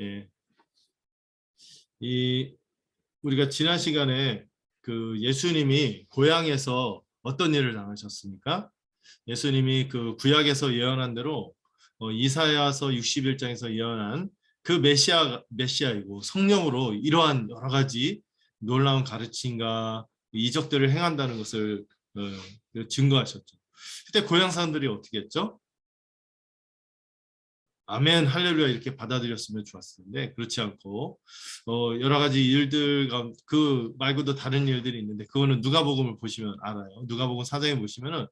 예. 우리가 지난 시간에 그 예수님이 고향에서 어떤 일을 당하셨습니까? 예수님이 그 구약에서 예언한 대로 이사야서 61장에서 예언한 그 메시아이고 성령으로 이러한 여러 가지 놀라운 가르침과 이적들을 행한다는 것을 증거하셨죠. 그때 고향 사람들이 어떻게 했죠? 아멘, 할렐루야 이렇게 받아들였으면 좋았을 텐데 그렇지 않고 여러 가지 일들 그 말고도 다른 일들이 있는데 그거는 누가복음을 보시면 알아요. 누가복음 4장에 보시면은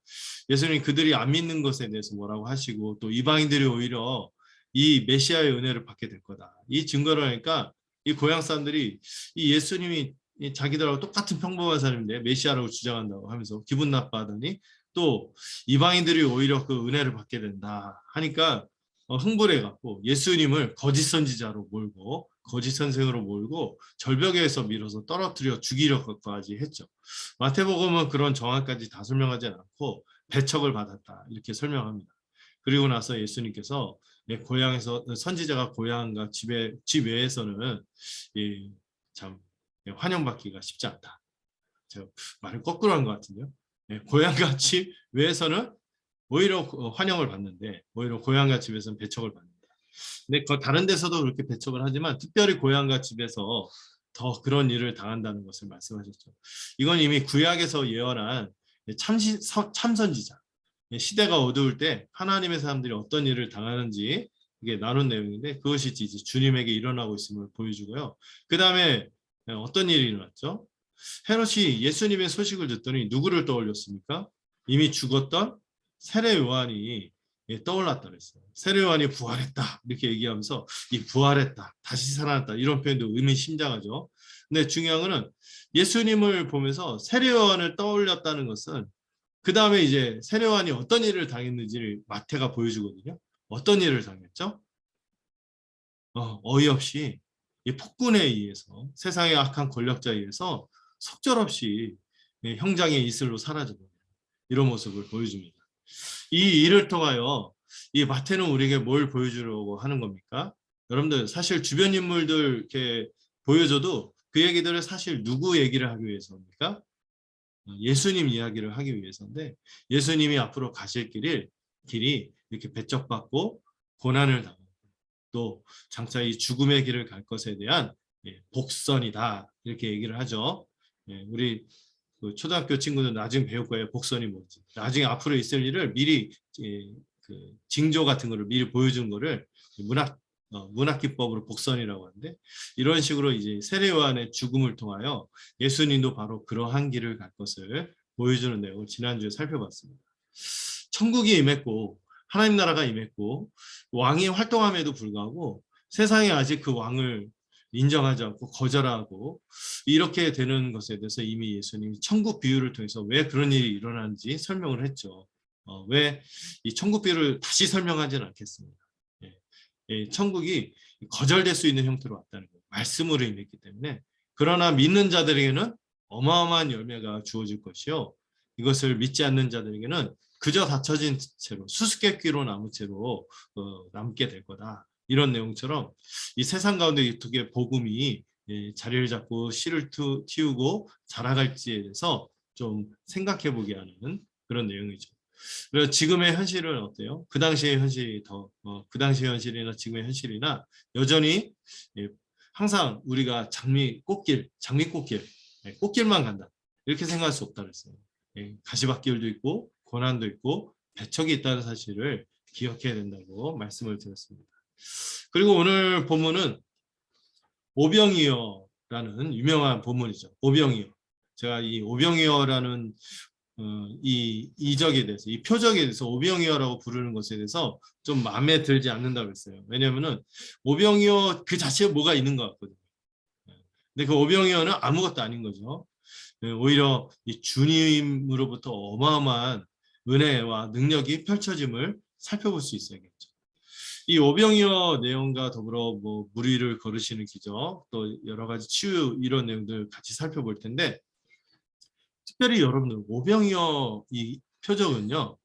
예수님이 그들이 안 믿는 것에 대해서 뭐라고 하시고 또 이방인들이 오히려 이 메시아의 은혜를 받게 될 거다. 이 증거를 하니까 이 고향 사람들이 이 예수님이 자기들하고 똑같은 평범한 사람인데 메시아라고 주장한다고 하면서 기분 나빠하더니 또 이방인들이 오히려 그 은혜를 받게 된다 하니까 흥분해갖고 예수님을 거짓 선지자로 몰고 거짓 선생으로 몰고 절벽에서 밀어서 떨어뜨려 죽이려고까지 했죠. 마태복음은 그런 정황까지 다 설명하지 않고 배척을 받았다 이렇게 설명합니다. 그리고 나서 예수님께서 고향에서 선지자가 고향과 집 외에서는 참 환영받기가 쉽지 않다. 제가 말을 거꾸로 한 것 같은데요. 고향과 집 외에서는 오히려 환영을 받는데 오히려 고향과 집에서는 배척을 받는다. 근데 다른 데서도 그렇게 배척을 하지만 특별히 고향과 집에서 더 그런 일을 당한다는 것을 말씀하셨죠. 이건 이미 구약에서 예언한 참선지자. 시대가 어두울 때 하나님의 사람들이 어떤 일을 당하는지 이게 나눈 내용인데 그것이 이제 주님에게 일어나고 있음을 보여주고요. 그 다음에 어떤 일이 일어났죠? 헤롯이 예수님의 소식을 듣더니 누구를 떠올렸습니까? 이미 죽었던 세례 요한이 떠올랐다 그랬어요. 세례 요한이 부활했다 이렇게 얘기하면서 이 부활했다 다시 살아났다 이런 표현도 의미심장하죠. 근데 중요한 거는 예수님을 보면서 세례 요한을 떠올렸다는 것은 그 다음에 이제 세례 요한이 어떤 일을 당했는지를 마태가 보여주거든요. 어떤 일을 당했죠? 어이없이 이 폭군에 의해서 세상의 악한 권력자에 의해서 속절없이 형장의 이슬로 사라져버려요. 이런 모습을 보여줍니다. 이 일을 통하여 이 마태는 우리에게 뭘 보여주려고 하는 겁니까? 여러분들 사실 주변 인물들 이렇게 보여줘도 그 얘기들을 사실 누구 얘기를 하기 위해서입니까? 예수님 이야기를 하기 위해서인데 예수님이 앞으로 가실 길이 이렇게 배척받고 고난을 당하고 또 장차 이 죽음의 길을 갈 것에 대한 복선이다 이렇게 얘기를 하죠. 우리 그 초등학교 친구들 나중에 배울 거예요. 복선이 뭔지. 나중에 앞으로 있을 일을 미리 그 징조 같은 거를 미리 보여준 거를 문학 기법으로 복선이라고 하는데 이런 식으로 이제 세례 요한의 죽음을 통하여 예수님도 바로 그러한 길을 갈 것을 보여주는 내용을 지난주에 살펴봤습니다. 천국이 임했고 하나님 나라가 임했고 왕이 활동함에도 불구하고 세상에 아직 그 왕을 인정하지 않고 거절하고 이렇게 되는 것에 대해서 이미 예수님이 천국 비유를 통해서 왜 그런 일이 일어나는지 설명을 했죠. 왜 이 천국 비유를 다시 설명하지는 않겠습니다. 천국이 거절될 수 있는 형태로 왔다는 거예요. 말씀으로 임했기 때문에. 그러나 믿는 자들에게는 어마어마한 열매가 주어질 것이요. 이것을 믿지 않는 자들에게는 그저 닫혀진 채로 수수께끼로 남은 채로 남게 될 거다. 이런 내용처럼 이 세상 가운데 어떻게 복음이 자리를 잡고 씨를 틔우고 자라갈지에 대해서 좀 생각해 보게 하는 그런 내용이죠. 그래서 지금의 현실은 어때요? 그 당시의 현실이 그 당시의 현실이나 지금의 현실이나 여전히 항상 우리가 꽃길만 간다. 이렇게 생각할 수 없다 그랬어요. 가시밭길도 있고 고난도 있고 배척이 있다는 사실을 기억해야 된다고 말씀을 드렸습니다. 그리고 오늘 본문은 오병이어라는 유명한 본문이죠. 오병이어. 제가 이 오병이어라는 이 이적에 대해서 이 표적에 대해서 오병이어라고 부르는 것에 대해서 좀 마음에 들지 않는다고 했어요. 왜냐하면은 오병이어 그 자체에 뭐가 있는 것 같거든요. 근데 그 오병이어는 아무것도 아닌 거죠. 오히려 이 주님으로부터 어마어마한 은혜와 능력이 펼쳐짐을 살펴볼 수 있어야겠죠. 이 오병이어 내용과 더불어 뭐 무리를 거르시는 기적 또 여러 가지 치유 이런 내용들 같이 살펴볼 텐데 특별히 여러분들 오병이어 이 표적은요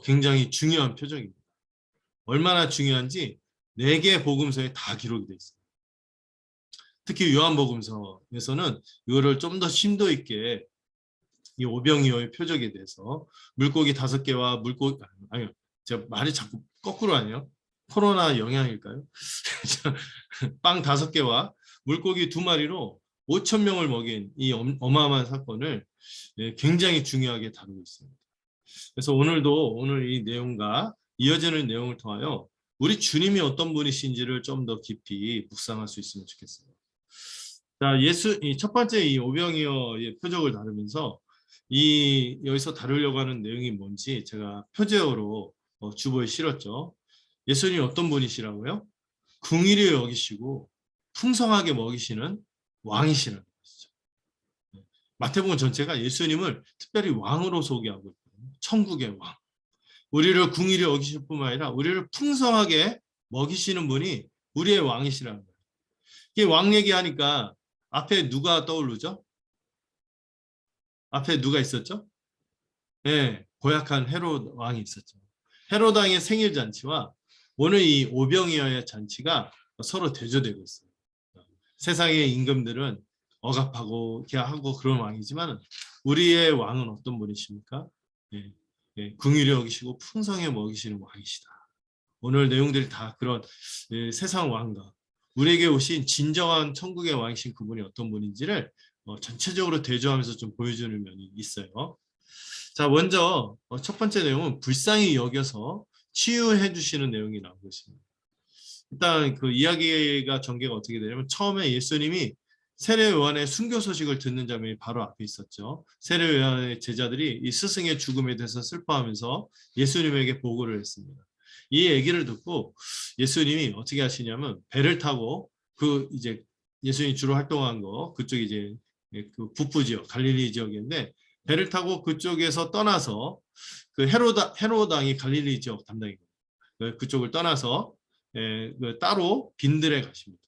굉장히 중요한 표적입니다. 얼마나 중요한지 4개 복음서에 다 기록이 돼 있어요. 특히 요한복음서에서는 이거를 좀 더 심도 있게 이 오병이어의 표적에 대해서 물고기 5개와 물고기 아니요, 제가 말이 자꾸 거꾸로 하네요. 코로나 영향일까요? 빵 5개와 물고기 2마리로 5천 명을 먹인 이 어마어마한 사건을 굉장히 중요하게 다루고 있습니다. 그래서 오늘 이 내용과 이어지는 내용을 통하여 우리 주님이 어떤 분이신지를 좀 더 깊이 묵상할 수 있으면 좋겠어요. 자, 이 첫 번째 이 오병이어의 표적을 다루면서 여기서 다루려고 하는 내용이 뭔지 제가 표제어로 주보에 실었죠. 예수님이 어떤 분이시라고요? 궁일이 여기시고 풍성하게 먹이시는 왕이시라는 것이죠. 마태복음 전체가 예수님을 특별히 왕으로 소개하고 있거든요. 천국의 왕. 우리를 궁일이 여기실 뿐만 아니라 우리를 풍성하게 먹이시는 분이 우리의 왕이시라는 거예요. 이게 왕 얘기하니까 앞에 누가 떠오르죠? 앞에 누가 있었죠? 네, 고약한 헤롯 왕이 있었죠. 헤롯 왕의 생일 잔치와 오늘 이 오병이어의 잔치가 서로 대조되고 있어요. 세상의 임금들은 억압하고 하고 그런 왕이지만 우리의 왕은 어떤 분이십니까? 예, 긍휼히 여기시고 풍성히 먹이시는 왕이시다. 오늘 내용들이 다 그런 세상 왕과 우리에게 오신 진정한 천국의 왕이신 그분이 어떤 분인지를 전체적으로 대조하면서 좀 보여주는 면이 있어요. 자, 먼저 첫 번째 내용은 불쌍히 여겨서 치유해 주시는 내용이 나오고 있습니다. 일단 그 이야기가 전개가 어떻게 되냐면 처음에 예수님이 세례 요한의 순교 소식을 듣는 장면이 바로 앞에 있었죠. 세례 요한의 제자들이 이 스승의 죽음에 대해서 슬퍼하면서 예수님에게 보고를 했습니다. 이 얘기를 듣고 예수님이 어떻게 하시냐면 배를 타고 그 이제 예수님이 주로 활동한 거 그쪽 이제 그 북부 지역 갈릴리 지역인데 배를 타고 그쪽에서 떠나서 그 헤롯 왕이 갈릴리 지역 담당이거든요. 그쪽을 떠나서 따로 빈들에 가십니다.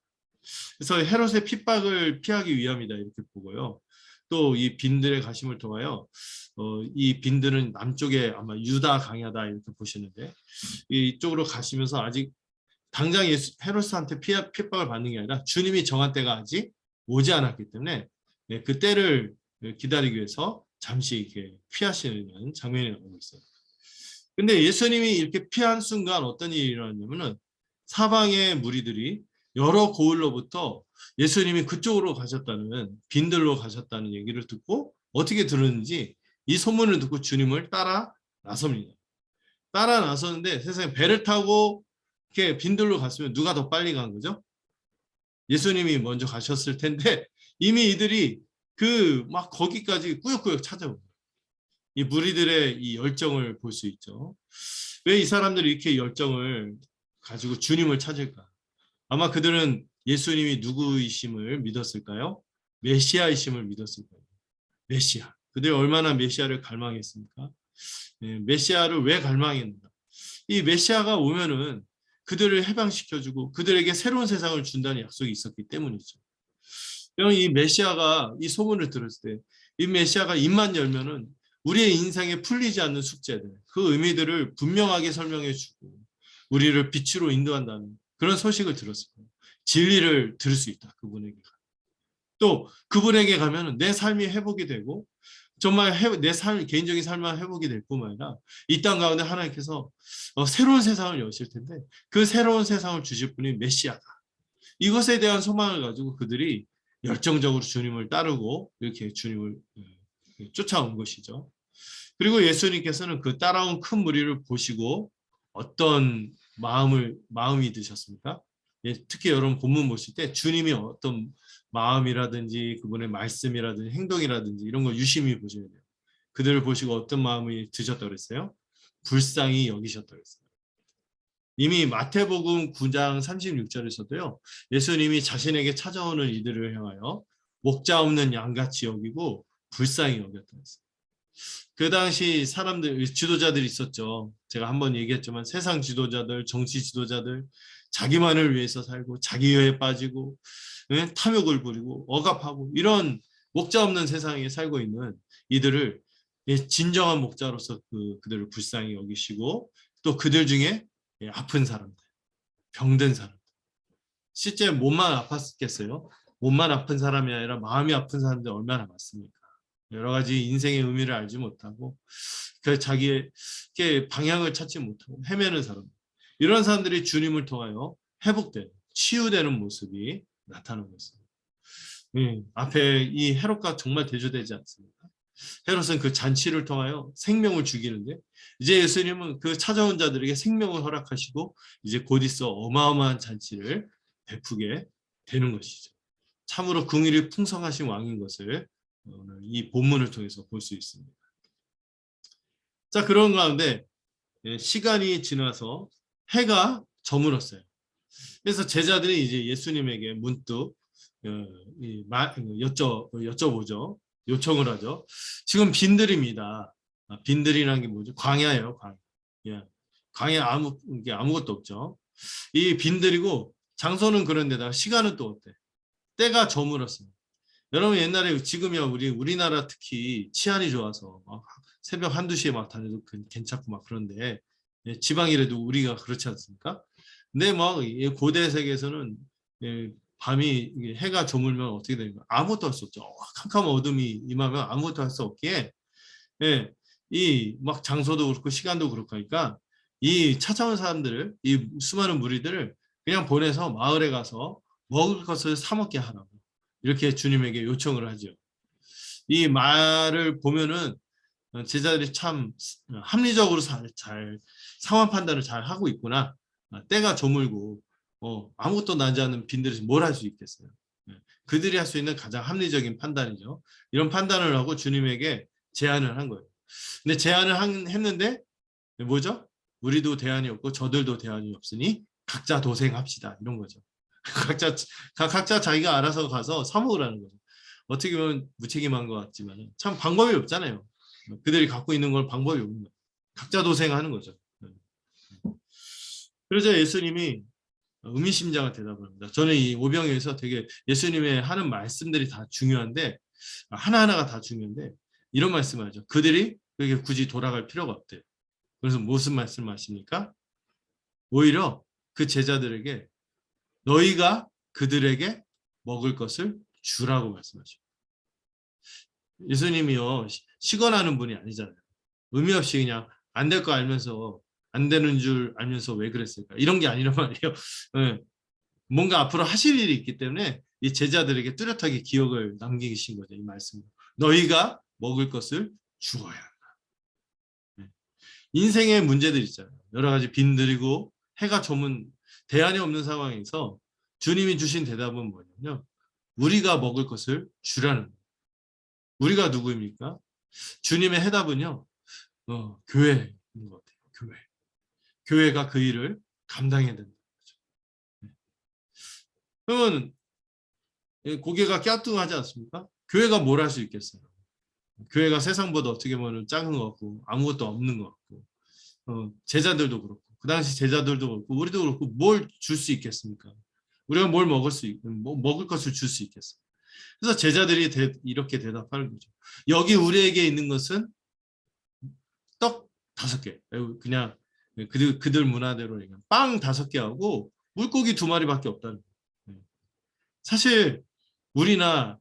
그래서 헤롯의 핍박을 피하기 위함이다 이렇게 보고요. 또 이 빈들에 가심을 통하여 이 빈들은 남쪽에 아마 유다 강야다 이렇게 보시는데 이쪽으로 가시면서 아직 당장 헤롯한테 핍박을 받는 게 아니라 주님이 정한 때가 아직 오지 않았기 때문에 그 때를 기다리기 위해서 잠시 이렇게 피하시는 장면이 나오고 있어요. 근데 예수님이 이렇게 피한 순간 어떤 일이 일어났냐면은 사방의 무리들이 여러 고을로부터 예수님이 그쪽으로 가셨다는 빈들로 가셨다는 얘기를 듣고 어떻게 들었는지 이 소문을 듣고 주님을 따라 나섭니다. 따라 나섰는데 세상에 배를 타고 이렇게 빈들로 갔으면 누가 더 빨리 간 거죠? 예수님이 먼저 가셨을 텐데 이미 이들이 그 막 거기까지 꾸역꾸역 찾아오고 이 무리들의 이 열정을 볼 수 있죠. 왜 이 사람들이 이렇게 열정을 가지고 주님을 찾을까? 아마 그들은 예수님이 누구이심을 믿었을까요? 메시아이심을 믿었을 거예요. 메시아. 그들이 얼마나 메시아를 갈망했습니까? 메시아를 왜 갈망했는가? 이 메시아가 오면은 그들을 해방시켜주고 그들에게 새로운 세상을 준다는 약속이 있었기 때문이죠. 이 메시아가 이 소문을 들었을 때 이 메시아가 입만 열면은 우리의 인생에 풀리지 않는 숙제들, 그 의미들을 분명하게 설명해 주고 우리를 빛으로 인도한다는 그런 소식을 들었을 거예요. 진리를 들을 수 있다. 그분에게. 또 그분에게 가면 내 삶이 회복이 되고 정말 내 개인적인 삶만 회복이 될 뿐만 아니라 이 땅 가운데 하나님께서 새로운 세상을 여실 텐데 그 새로운 세상을 주실 분이 메시아다. 이것에 대한 소망을 가지고 그들이 열정적으로 주님을 따르고 이렇게 주님을 쫓아온 것이죠. 그리고 예수님께서는 그 따라온 큰 무리를 보시고 어떤 마음이 드셨습니까? 특히 여러분 본문 보실 때 주님이 어떤 마음이라든지 그분의 말씀이라든지 행동이라든지 이런 걸 유심히 보셔야 돼요. 그들을 보시고 어떤 마음이 드셨다고 그랬어요? 불쌍히 여기셨다고 그랬어요. 이미 마태복음 9장 36절에서도요. 예수님이 자신에게 찾아오는 이들을 향하여 목자 없는 양같이 여기고 불쌍히 여겼다고 했어요. 그 당시 지도자들이 있었죠. 제가 한번 얘기했지만 세상 지도자들, 정치 지도자들, 자기만을 위해서 살고 자기에 빠지고 탐욕을 부리고 억압하고 이런 목자 없는 세상에 살고 있는 이들을 진정한 목자로서 그들을 불쌍히 여기시고 또 그들 중에 아픈 사람들, 병든 사람. 실제 몸만 아팠겠어요? 몸만 아픈 사람이 아니라 마음이 아픈 사람들 얼마나 많습니까? 여러 가지 인생의 의미를 알지 못하고 그 자기의 방향을 찾지 못하고 헤매는 사람. 이런 사람들이 주님을 통하여 회복되는, 치유되는 모습이 나타나고 있습니다. 앞에 이 헤롯과 정말 대조되지 않습니까? 헤롯은 그 잔치를 통하여 생명을 죽이는데 이제 예수님은 그 찾아온 자들에게 생명을 허락하시고 이제 곧 있어 어마어마한 잔치를 베푸게 되는 것이죠. 참으로 긍휼이 풍성하신 왕인 것을 오늘 이 본문을 통해서 볼 수 있습니다. 자, 그런 가운데 시간이 지나서 해가 저물었어요. 그래서 제자들이 이제 예수님에게 문득 여쭤보죠. 요청을 하죠. 지금 빈들입니다. 빈들이라는 게 뭐죠? 광야예요, 광야. 예. 광야 아무것도 없죠. 이 빈들이고 장소는 그런데다가 시간은 또 어때? 때가 저물었어요. 여러분 옛날에 지금이야 우리나라 특히 치안이 좋아서 막 새벽 1~2시에 막 다녀도 괜찮고 막 그런데 지방이라도 우리가 그렇지 않습니까? 근데 막 고대 세계에서는 밤이 해가 저물면 어떻게 되는 거야? 아무것도 할 수 없죠. 캄캄한 어둠이 임하면 아무것도 할 수 없기에 이 막 장소도 그렇고 시간도 그렇고 하니까 이 찾아온 사람들을 이 수많은 무리들을 그냥 보내서 마을에 가서 먹을 것을 사 먹게 하라고 이렇게 주님에게 요청을 하죠. 이 말을 보면은 제자들이 참 합리적으로 잘 상황 판단을 잘 하고 있구나. 때가 저물고 아무것도 나지 않는 빈들에서 뭘 할 수 있겠어요. 그들이 할 수 있는 가장 합리적인 판단이죠. 이런 판단을 하고 주님에게 제안을 한 거예요. 근데 제안을 했는데 뭐죠? 우리도 대안이 없고 저들도 대안이 없으니 각자 도생합시다. 이런 거죠. 각자 자기가 알아서 가서 사 먹으라는 거죠. 어떻게 보면 무책임한 것 같지만 참 방법이 없잖아요. 그들이 갖고 있는 걸 방법이 없는 거예요. 각자 도생하는 거죠. 그러자 예수님이 의미심장한 대답을 합니다. 저는 이 오병이어에서 되게 예수님의 하는 말씀들이 다 중요한데 하나하나가 다 중요한데 이런 말씀을 하죠. 그들이 그게 굳이 돌아갈 필요가 없대요. 그래서 무슨 말씀을 하십니까? 오히려 그 제자들에게 너희가 그들에게 먹을 것을 주라고 말씀하죠. 예수님이요 시건하는 분이 아니잖아요. 의미 없이 그냥 안 될 거 알면서 안 되는 줄 알면서 왜 그랬을까? 이런 게 아니란 말이에요. 뭔가 앞으로 하실 일이 있기 때문에 이 제자들에게 뚜렷하게 기억을 남기신 거죠. 이 말씀. 너희가 먹을 것을 주어야 한다. 인생의 문제들 있잖아요. 여러 가지 빈들이고 해가 저문 대안이 없는 상황에서 주님이 주신 대답은 뭐냐면 우리가 먹을 것을 주라는 거예요. 우리가 누구입니까? 주님의 해답은요. 교회인 것 같아요. 교회. 교회가 그 일을 감당해야 된다는 거죠. 그러면 고개가 갸뚱하지 않습니까? 교회가 뭘 할 수 있겠어요? 교회가 세상보다 어떻게 보면 작은 것 같고 아무것도 없는 것 같고 제자들도 그렇고 그 당시 제자들도 그렇고 우리도 그렇고 뭘 줄 수 있겠습니까? 우리가 뭘 먹을 것을 줄 수 있겠어요? 그래서 제자들이 이렇게 대답하는 거죠. 여기 우리에게 있는 것은 떡 5개. 그냥 그들 문화대로 빵 5개 하고 물고기 2마리밖에 없다는 거예요. 사실 우리나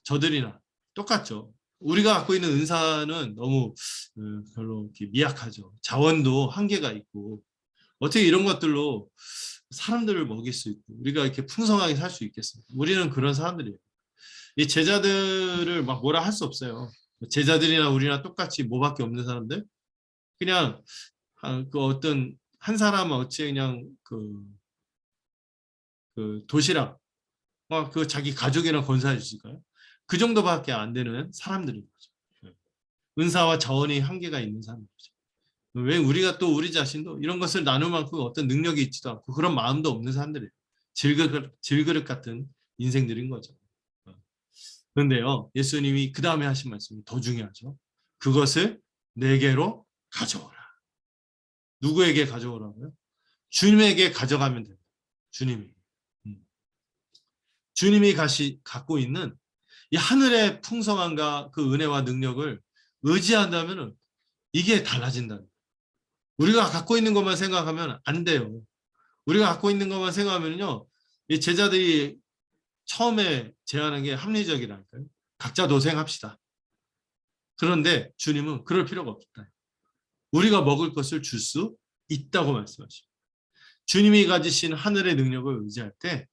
저들이나 똑같죠. 우리가 갖고 있는 은사는 너무 별로 이렇게 미약하죠. 자원도 한계가 있고 어떻게 이런 것들로 사람들을 먹일 수 있고 우리가 이렇게 풍성하게 살 수 있겠습니까? 우리는 그런 사람들이에요. 이 제자들을 막 뭐라 할 수 없어요. 제자들이나 우리나 똑같이 뭐밖에 없는 사람들 그냥 그 어떤 한 사람은 어찌 그냥 그 도시락 그 자기 가족이나 건사해 주실까요? 그 정도밖에 안 되는 사람들인 거죠. 은사와 자원이 한계가 있는 사람들이죠. 왜 우리가 또 우리 자신도 이런 것을 나눌 만큼 어떤 능력이 있지도 않고 그런 마음도 없는 사람들이에요. 질그릇 같은 인생들인 거죠. 그런데요, 예수님이 그 다음에 하신 말씀이 더 중요하죠. 그것을 내게로 가져오라. 누구에게 가져오라고요? 주님에게 가져가면 됩니다. 주님이. 주님이 갖고 있는 이 하늘의 풍성함과 그 은혜와 능력을 의지한다면 이게 달라진다. 우리가 갖고 있는 것만 생각하면 안 돼요. 우리가 갖고 있는 것만 생각하면요, 이 제자들이 처음에 제안한 게 합리적이라니까요. 각자 도생합시다. 그런데 주님은 그럴 필요가 없다. 우리가 먹을 것을 줄 수 있다고 말씀하시고, 주님이 가지신 하늘의 능력을 의지할 때,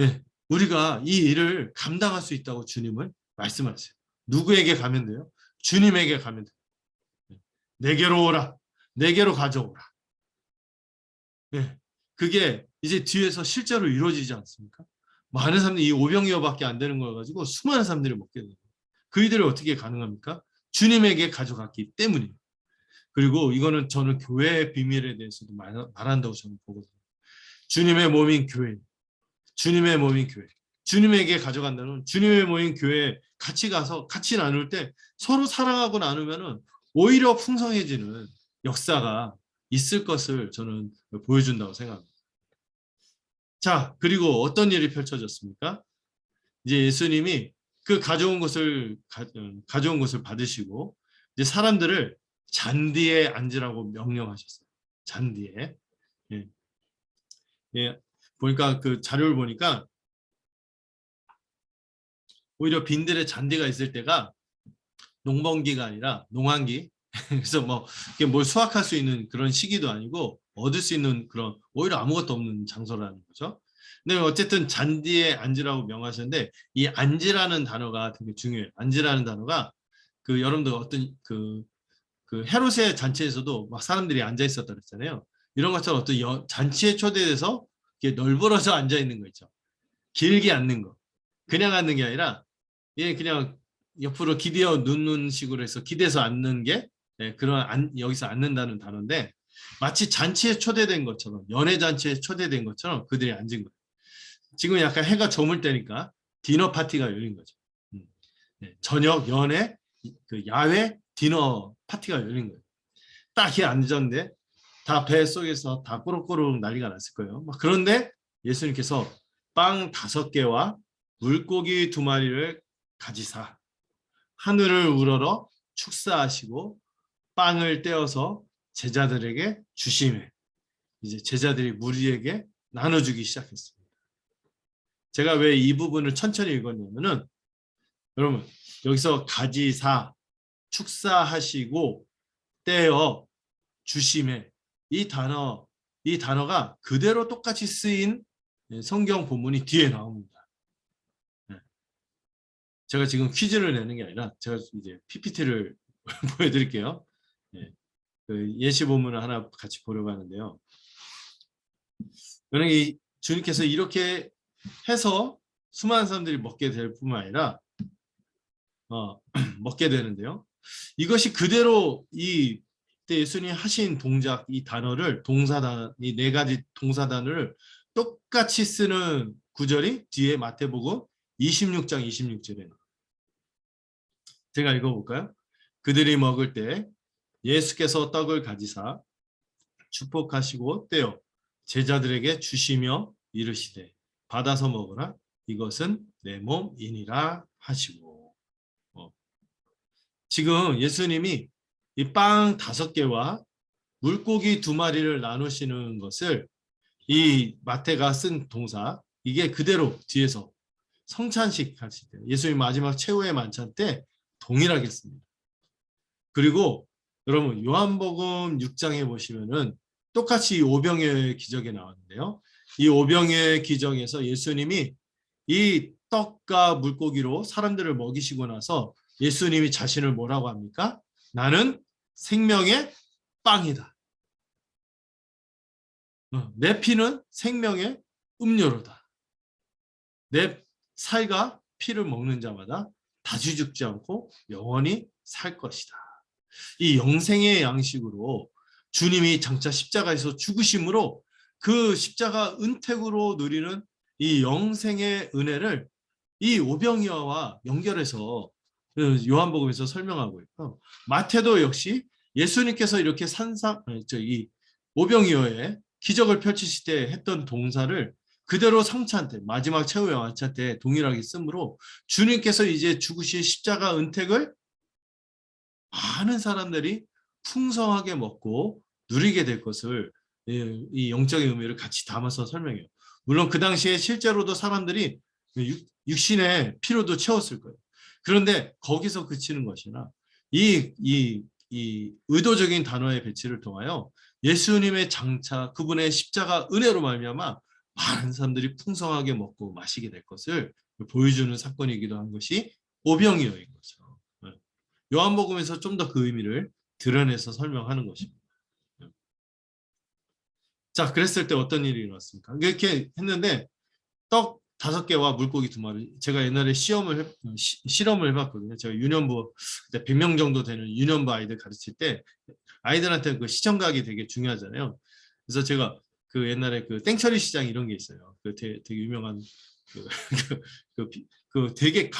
예, 우리가 이 일을 감당할 수 있다고 주님은 말씀하세요. 누구에게 가면 돼요? 주님에게 가면 돼요. 내게로 오라. 내게로 가져오라. 예, 그게 이제 뒤에서 실제로 이루어지지 않습니까? 많은 사람들이 이 오병이어밖에 안 되는 걸 가지고 수많은 사람들이 먹게 돼요. 그 일들이 어떻게 가능합니까? 주님에게 가져갔기 때문이에요. 그리고 이거는 저는 교회의 비밀에 대해서도 말한다고 저는 보거든요. 주님의 몸인 교회, 주님의 몸인 교회, 주님에게 가져간다는 주님의 몸인 교회에 같이 가서 같이 나눌 때 서로 사랑하고 나누면은 오히려 풍성해지는 역사가 있을 것을 저는 보여준다고 생각합니다. 자, 그리고 어떤 일이 펼쳐졌습니까? 이제 예수님이 그 가져온 것을 받으시고 이제 사람들을 잔디에 앉으라고 명령하셨어요. 잔디에. 예. 예. 보니까 그 자료를 보니까 오히려 빈들의 잔디가 있을 때가 농번기가 아니라 농한기. 그래서 뭐 이게 뭘 수확할 수 있는 그런 시기도 아니고 얻을 수 있는 그런 오히려 아무것도 없는 장소라는 거죠. 근데 어쨌든 잔디에 앉으라고 명하셨는데 이 앉으라는 단어가 되게 중요해요. 앉으라는 단어가 그 여러분들 어떤 그 헤롯의 잔치에서도 막 사람들이 앉아 있었다 그랬잖아요. 이런 것처럼 어떤 잔치에 초대돼서 이렇게 널브러져 앉아 있는 거 있죠. 길게 앉는 거. 그냥 앉는 게 아니라 얘 그냥 옆으로 기대어 눕는 식으로 해서 기대서 앉는 게 그런 여기서 앉는다는 단어인데 마치 잔치에 초대된 것처럼 연애 잔치에 초대된 것처럼 그들이 앉은 거예요. 지금 약간 해가 저물 때니까 디너 파티가 열린 거죠. 저녁 연애 그 야외 디너 파티가 열린 거예요. 딱 이렇게 앉았는데 다 배 속에서 다 꼬르꼬르 난리가 났을 거예요. 그런데 예수님께서 빵 5개와 물고기 2마리를 가지사 하늘을 우러러 축사하시고 빵을 떼어서 제자들에게 주시매 이제 제자들이 무리에게 나눠주기 시작했습니다. 제가 왜 이 부분을 천천히 읽었냐면은 여러분 여기서 가지사 축사하시고 떼어 주시매 이 단어가 그대로 똑같이 쓰인 성경 본문이 뒤에 나옵니다. 제가 지금 퀴즈를 내는 게 아니라 제가 이제 PPT를 보여드릴게요. 그 예시 본문을 하나 같이 보려고 하는데요. 이 주님께서 이렇게 해서 수많은 사람들이 먹게 될 뿐만 아니라 먹게 되는데요. 이것이 그대로 이때 예수님이 하신 동작, 이 단어를 이 4가지 동사단을 똑같이 쓰는 구절이 뒤에 마태복음 26장 26절에 제가 읽어볼까요? 그들이 먹을 때 예수께서 떡을 가지사 축복하시고 떼어 제자들에게 주시며 이르시되 받아서 먹으라 이것은 내 몸이니라 하시고 지금 예수님이 이 빵 5개와 물고기 2마리를 나누시는 것을 이 마태가 쓴 동사 이게 그대로 뒤에서 성찬식 하실 때 예수님 마지막 최후의 만찬 때 동일하게 씁니다. 그리고 여러분 요한복음 6장에 보시면은 똑같이 이 오병이어의 기적이 나왔는데요. 이 오병이어의 기적에서 예수님이 이 떡과 물고기로 사람들을 먹이시고 나서 예수님이 자신을 뭐라고 합니까? 나는 생명의 빵이다. 내 피는 생명의 음료로다. 내 살과 피를 먹는 자마다 다시 죽지 않고 영원히 살 것이다. 이 영생의 양식으로 주님이 장차 십자가에서 죽으심으로 그 십자가 은택으로 누리는 이 영생의 은혜를 이 오병이어와 연결해서 요한복음에서 설명하고 있고 마태도 역시 예수님께서 이렇게 이 오병이어의 기적을 펼치실 때 했던 동사를 그대로 성찬 때 마지막 최후의 완차 때 동일하게 쓰므로 주님께서 이제 죽으실 십자가 은택을 많은 사람들이 풍성하게 먹고 누리게 될 것을 이 영적인 의미를 같이 담아서 설명해요. 물론 그 당시에 실제로도 사람들이 육신의 피로도 채웠을 거예요. 그런데 거기서 그치는 것이나 이 의도적인 단어의 배치를 통하여 예수님의 장차 그분의 십자가 은혜로 말미암아 많은 사람들이 풍성하게 먹고 마시게 될 것을 보여주는 사건이기도 한 것이 오병이어인 거죠. 요한복음에서 좀 더 그 의미를 드러내서 설명하는 것입니다. 자, 그랬을 때 어떤 일이 일어났습니까? 이렇게 했는데 떡 5개와 물고기 2마리. 제가 옛날에 실험을 해봤거든요. 제가 유년부 그때 100명 정도 되는 유년부 아이들 가르칠 때 아이들한테 그 시청각이 되게 중요하잖아요. 그래서 제가 그 옛날에 그 땡처리 시장 이런 게 있어요. 그 되게 유명한 그, 되게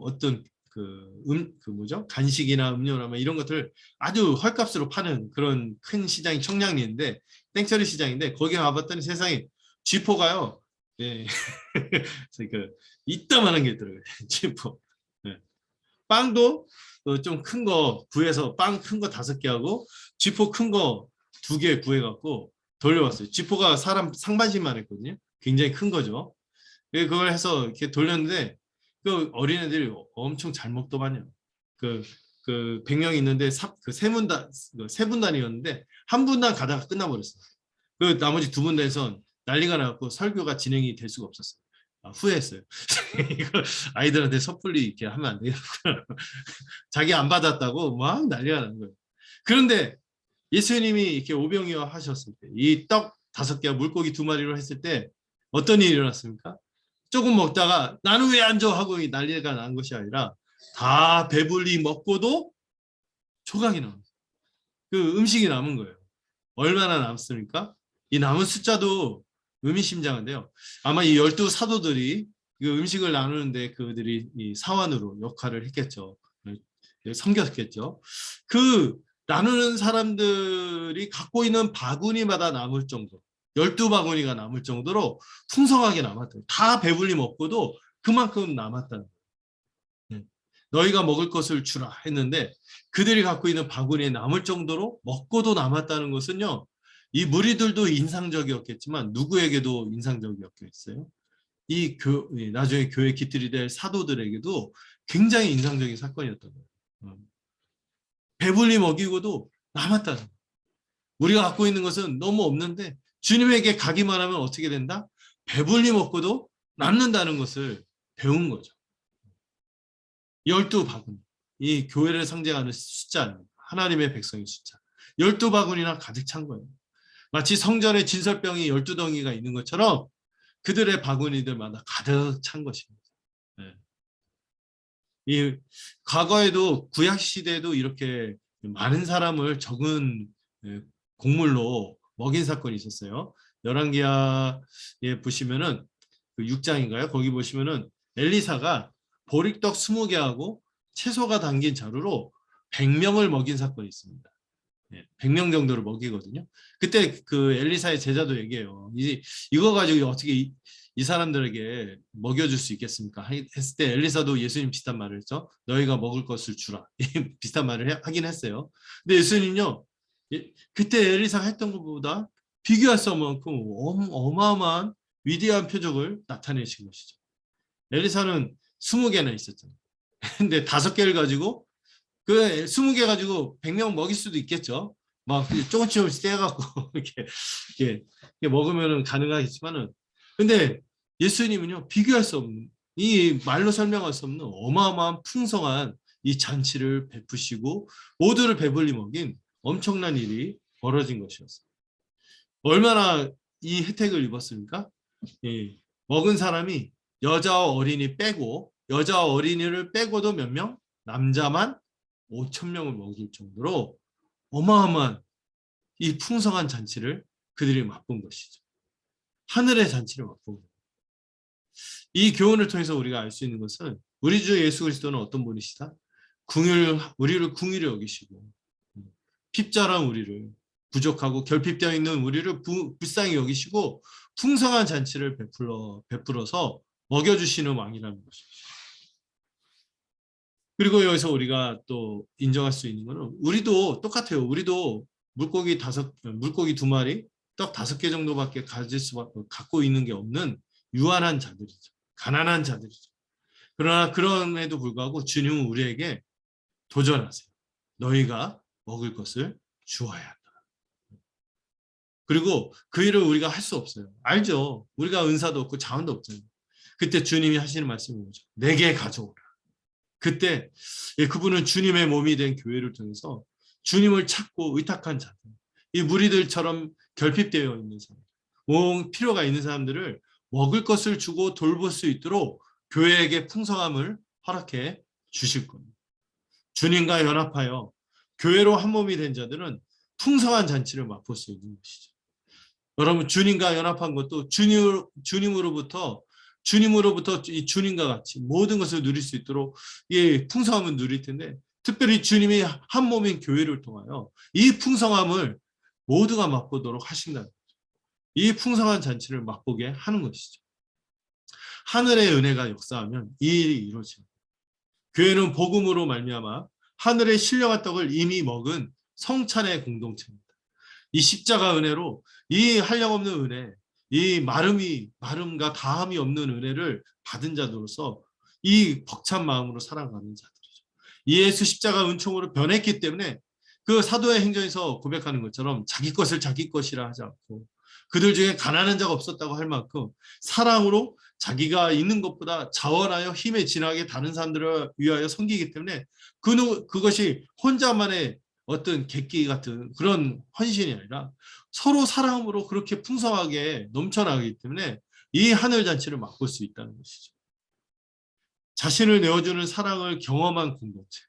어떤 그 뭐죠? 간식이나 음료나 뭐 이런 것들 아주 헐값으로 파는 그런 큰 시장이 청량리인데 땡처리 시장인데 거기 가봤더니 세상에 쥐포가요. 예. 그래서 그 이따만한 게 있더라고요. 쥐포. 예. 빵도 좀 큰 거 구해서 빵 큰 거 5개 하고 쥐포 큰 거 2개 구해갖고 돌려왔어요. 쥐포가 사람 상반신만 했거든요. 굉장히 큰 거죠. 그걸 해서 이렇게 돌렸는데 그 어린애들이 엄청 잘 먹더만요. 그 100명 있는데 세 분단이었는데 한 분단 가다가 끝나버렸어요. 그 나머지 2분단에선 난리가 나고 설교가 진행이 될 수가 없었어요. 후회했어요. 이거 아이들한테 섣불리 이렇게 하면 안 되겠구나. 자기 안 받았다고 막 난리가 나는 거예요. 그런데 예수님이 이렇게 오병이어 하셨을 때, 이 떡 5개와 물고기 2마리로 했을 때 어떤 일이 일어났습니까? 조금 먹다가 나는 왜 안 줘? 하고 난리가 난 것이 아니라 다 배불리 먹고도 조각이 남은 그 음식이 남은 거예요. 얼마나 남습니까? 이 남은 숫자도 의미심장한데요. 아마 이 12 사도들이 그 음식을 나누는데 그들이 이 사환으로 역할을 했겠죠. 섬겼겠죠. 그 나누는 사람들이 갖고 있는 바구니마다 남을 정도, 12바구니가 남을 정도로 풍성하게 남았다. 다 배불리 먹고도 그만큼 남았다는 거예요. 너희가 먹을 것을 주라 했는데 그들이 갖고 있는 바구니에 남을 정도로 먹고도 남았다는 것은요. 이 무리들도 인상적이었겠지만 누구에게도 인상적이었겠어요? 나중에 교회 깃들이 될 사도들에게도 굉장히 인상적인 사건이었던 거예요. 배불리 먹이고도 남았다는 거예요. 우리가 갖고 있는 것은 너무 없는데 주님에게 가기만 하면 어떻게 된다? 배불리 먹고도 남는다는 것을 배운 거죠. 12바구니. 이 교회를 상징하는 숫자, 하나님의 백성의 숫자. 12바구니나 가득 찬 거예요. 마치 성전에 진설병이 12덩이가 있는 것처럼 그들의 바구니들마다 가득 찬 것입니다. 네. 이 과거에도 구약 시대에도 이렇게 많은 사람을 적은 곡물로 먹인 사건이 있었어요. 열왕기하에 보시면은 그 6장인가요? 거기 보시면은 엘리사가 보리떡 20개하고 채소가 담긴 자루로 100명을 먹인 사건이 있습니다. 100명 정도를 먹이거든요. 그때 그 엘리사의 제자도 얘기해요. 이거 가지고 어떻게 이 사람들에게 먹여줄 수 있겠습니까? 했을 때 엘리사도 예수님 비슷한 말을 했죠. 너희가 먹을 것을 주라. 비슷한 말을 하긴 했어요. 근데 예수님요. 그때 엘리사가 했던 것보다 비교할 수 없는 만큼 어마어마한 위대한 표적을 나타내신 것이죠. 엘리사는 20개나 있었잖아요. 근데 5개를 가지고 그 20개 가지고 100명 먹일 수도 있겠죠. 막 조금씩 떼갖고 이렇게 먹으면 가능하겠지만은 근데 예수님은요 비교할 수 없는 이 말로 설명할 수 없는 어마어마한 풍성한 이 잔치를 베푸시고 모두를 배불리 먹인 엄청난 일이 벌어진 것이었어요. 얼마나 이 혜택을 입었습니까? 예, 먹은 사람이 여자와 어린이 빼고 여자와 어린이를 빼고도 몇 명? 남자만 5,000명을 먹일 정도로 어마어마한 이 풍성한 잔치를 그들이 맛본 것이죠. 하늘의 잔치를 맛본 거예요. 이 교훈을 통해서 우리가 알 수 있는 것은 우리 주 예수 그리스도는 어떤 분이시다? 우리를 궁휼히 여기시고 핍절한 우리를 부족하고 결핍되어 있는 우리를 불쌍히 여기시고 풍성한 잔치를 베풀어서 먹여주시는 왕이라는 것입니다. 그리고 여기서 우리가 또 인정할 수 있는 것은 우리도 똑같아요. 우리도 물고기 2마리 떡 5개 정도밖에 갖고 있는 게 없는 유한한 자들이죠. 가난한 자들이죠. 그러나 그럼에도 불구하고 주님은 우리에게 도전하세요. 너희가 먹을 것을 주어야 한다. 그리고 그 일을 우리가 할 수 없어요. 알죠? 우리가 은사도 없고 자원도 없잖아요. 그때 주님이 하시는 말씀이 뭐죠? 내게 가져오라. 그때 그분은 주님의 몸이 된 교회를 통해서 주님을 찾고 의탁한 자들, 이 무리들처럼 결핍되어 있는 사람, 필요가 있는 사람들을 먹을 것을 주고 돌볼 수 있도록 교회에게 풍성함을 허락해 주실 겁니다. 주님과 연합하여 교회로 한 몸이 된 자들은 풍성한 잔치를 맛볼 수 있는 것이죠. 여러분, 주님과 연합한 것도 주님으로부터 이 주님과 같이 모든 것을 누릴 수 있도록 풍성함을 누릴 텐데, 특별히 주님이 한 몸인 교회를 통하여 이 풍성함을 모두가 맛보도록 하신다는 거죠. 이 풍성한 잔치를 맛보게 하는 것이죠. 하늘의 은혜가 역사하면 이 일이 이루어집니다. 교회는 복음으로 말미암아 하늘의 신령한 떡을 이미 먹은 성찬의 공동체입니다. 이 십자가 은혜로 이 한량없는 은혜, 이 마름과 다함이 없는 은혜를 받은 자들로서 이 벅찬 마음으로 살아가는 자들이죠. 이 예수 십자가 은총으로 변했기 때문에 그 사도의 행전에서 고백하는 것처럼 자기 것을 자기 것이라 하지 않고, 그들 중에 가난한 자가 없었다고 할 만큼 사랑으로 자기가 있는 것보다 자원하여 힘에 진하게 다른 사람들을 위하여 섬기기 때문에 그것이 혼자만의 어떤 객기 같은 그런 헌신이 아니라 서로 사랑으로 그렇게 풍성하게 넘쳐나기 때문에 이 하늘잔치를 맛볼 수 있다는 것이죠. 자신을 내어주는 사랑을 경험한 공동체,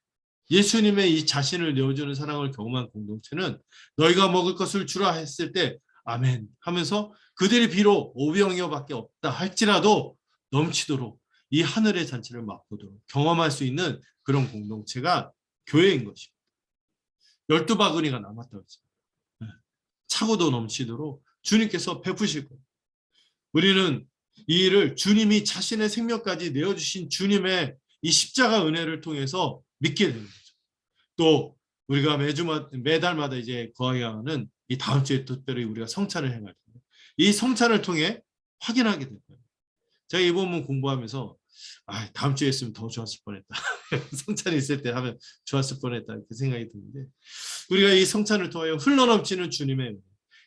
예수님의 이 자신을 내어주는 사랑을 경험한 공동체는 너희가 먹을 것을 주라 했을 때 아멘 하면서 그들이 비록 5병이어밖에 없다 할지라도 넘치도록 이 하늘의 잔치를 맛보도록 경험할 수 있는 그런 공동체가 교회인 것입니다. 12바구니가 남았다고 했습니다. 차고도 넘치도록 주님께서 베푸실 거예요. 우리는 이 일을 주님이 자신의 생명까지 내어주신 주님의 이 십자가 은혜를 통해서 믿게 되는 거죠. 또 우리가 매달마다 이제 거하는 이 다음 주에 특별히 우리가 성찬을 행할 텐데 이 성찬을 통해 확인하게 될 거예요. 제가 이 본문 공부하면서 다음 주에 했으면 더 좋았을 뻔했다. 성찬이 있을 때 하면 좋았을 뻔했다 이렇게 생각이 드는데, 우리가 이 성찬을 통하여 흘러넘치는 주님의 은혜,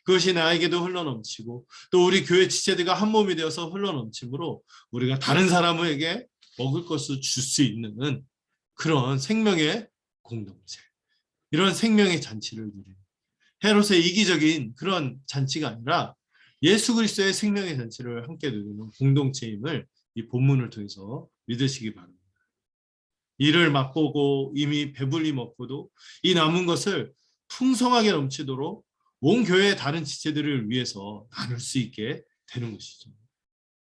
그것이 나에게도 흘러넘치고 또 우리 교회 지체들과 한 몸이 되어서 흘러넘침으로 우리가 다른 사람에게 먹을 것을 줄 수 있는 그런 생명의 공동체, 이런 생명의 잔치를 누리는 헤롯의 이기적인 그런 잔치가 아니라 예수 그리스도의 생명의 잔치를 함께 누리는 공동체임을 이 본문을 통해서 믿으시기 바랍니다. 이를 맛보고 이미 배불리 먹고도 이 남은 것을 풍성하게 넘치도록 온 교회의 다른 지체들을 위해서 나눌 수 있게 되는 것이죠.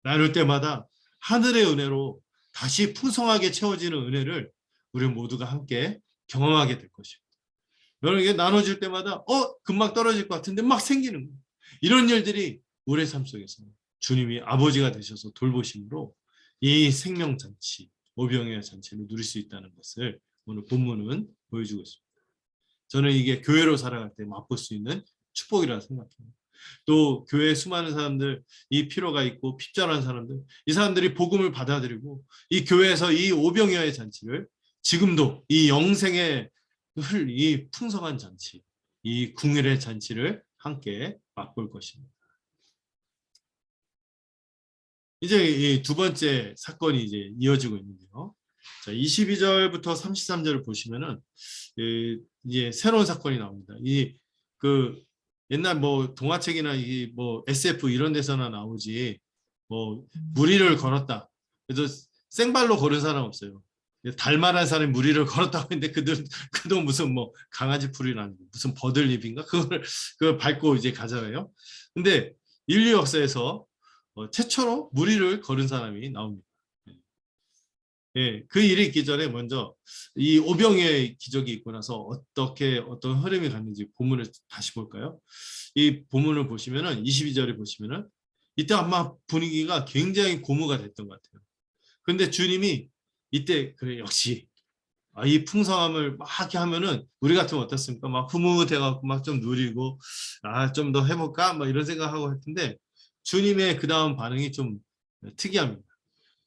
나눌 때마다 하늘의 은혜로 다시 풍성하게 채워지는 은혜를 우리 모두가 함께 경험하게 될 것입니다. 여러분에게 나눠줄 때마다 금방 떨어질 것 같은데 막 생기는 거예요. 이런 일들이 우리의 삶 속에서 주님이 아버지가 되셔서 돌보심으로 이 생명잔치, 오병이어 잔치를 누릴 수 있다는 것을 오늘 본문은 보여주고 있습니다. 저는 이게 교회로 살아갈 때 맛볼 수 있는 축복이라고 생각합니다. 또 교회에 수많은 사람들, 이 필요가 있고 핍절한 사람들, 이 사람들이 복음을 받아들이고 이 교회에서 이 오병이어의 잔치를 지금도 이 영생의 이 풍성한 잔치, 이 궁일의 잔치를 함께 맛볼 것입니다. 이제 이 두 번째 사건이 이제 이어지고 있는데요. 자, 22절부터 33절을 보시면은 이제 새로운 사건이 나옵니다. 그 옛날 뭐 동화책이나 이 뭐 SF 이런 데서나 나오지, 뭐 무리를 걸었다. 그래서 생발로 걸은 사람 없어요. 달만한 사람이 무리를 걸었다고 했는데 그도 무슨 뭐 강아지 풀이나 무슨 버들잎인가 그걸 밟고 이제 가잖아요. 근데 인류 역사에서 최초로 무리를 걸은 사람이 나옵니다. 예, 그 일이 있기 전에 먼저 이 오병이어의 기적이 있고 나서 어떤 흐름이 갔는지 본문을 다시 볼까요? 이 본문을 보시면은 22절에 보시면은 이때 아마 분위기가 굉장히 고무가 됐던 것 같아요. 그런데 주님이 이때 그래 역시 이 풍성함을 막 이렇게 하면은 우리 같으면 어떻습니까? 막 흐뭇해갖고 막 좀 누리고 좀 더 해볼까? 막 이런 생각하고 했는데 주님의 그 다음 반응이 좀 특이합니다.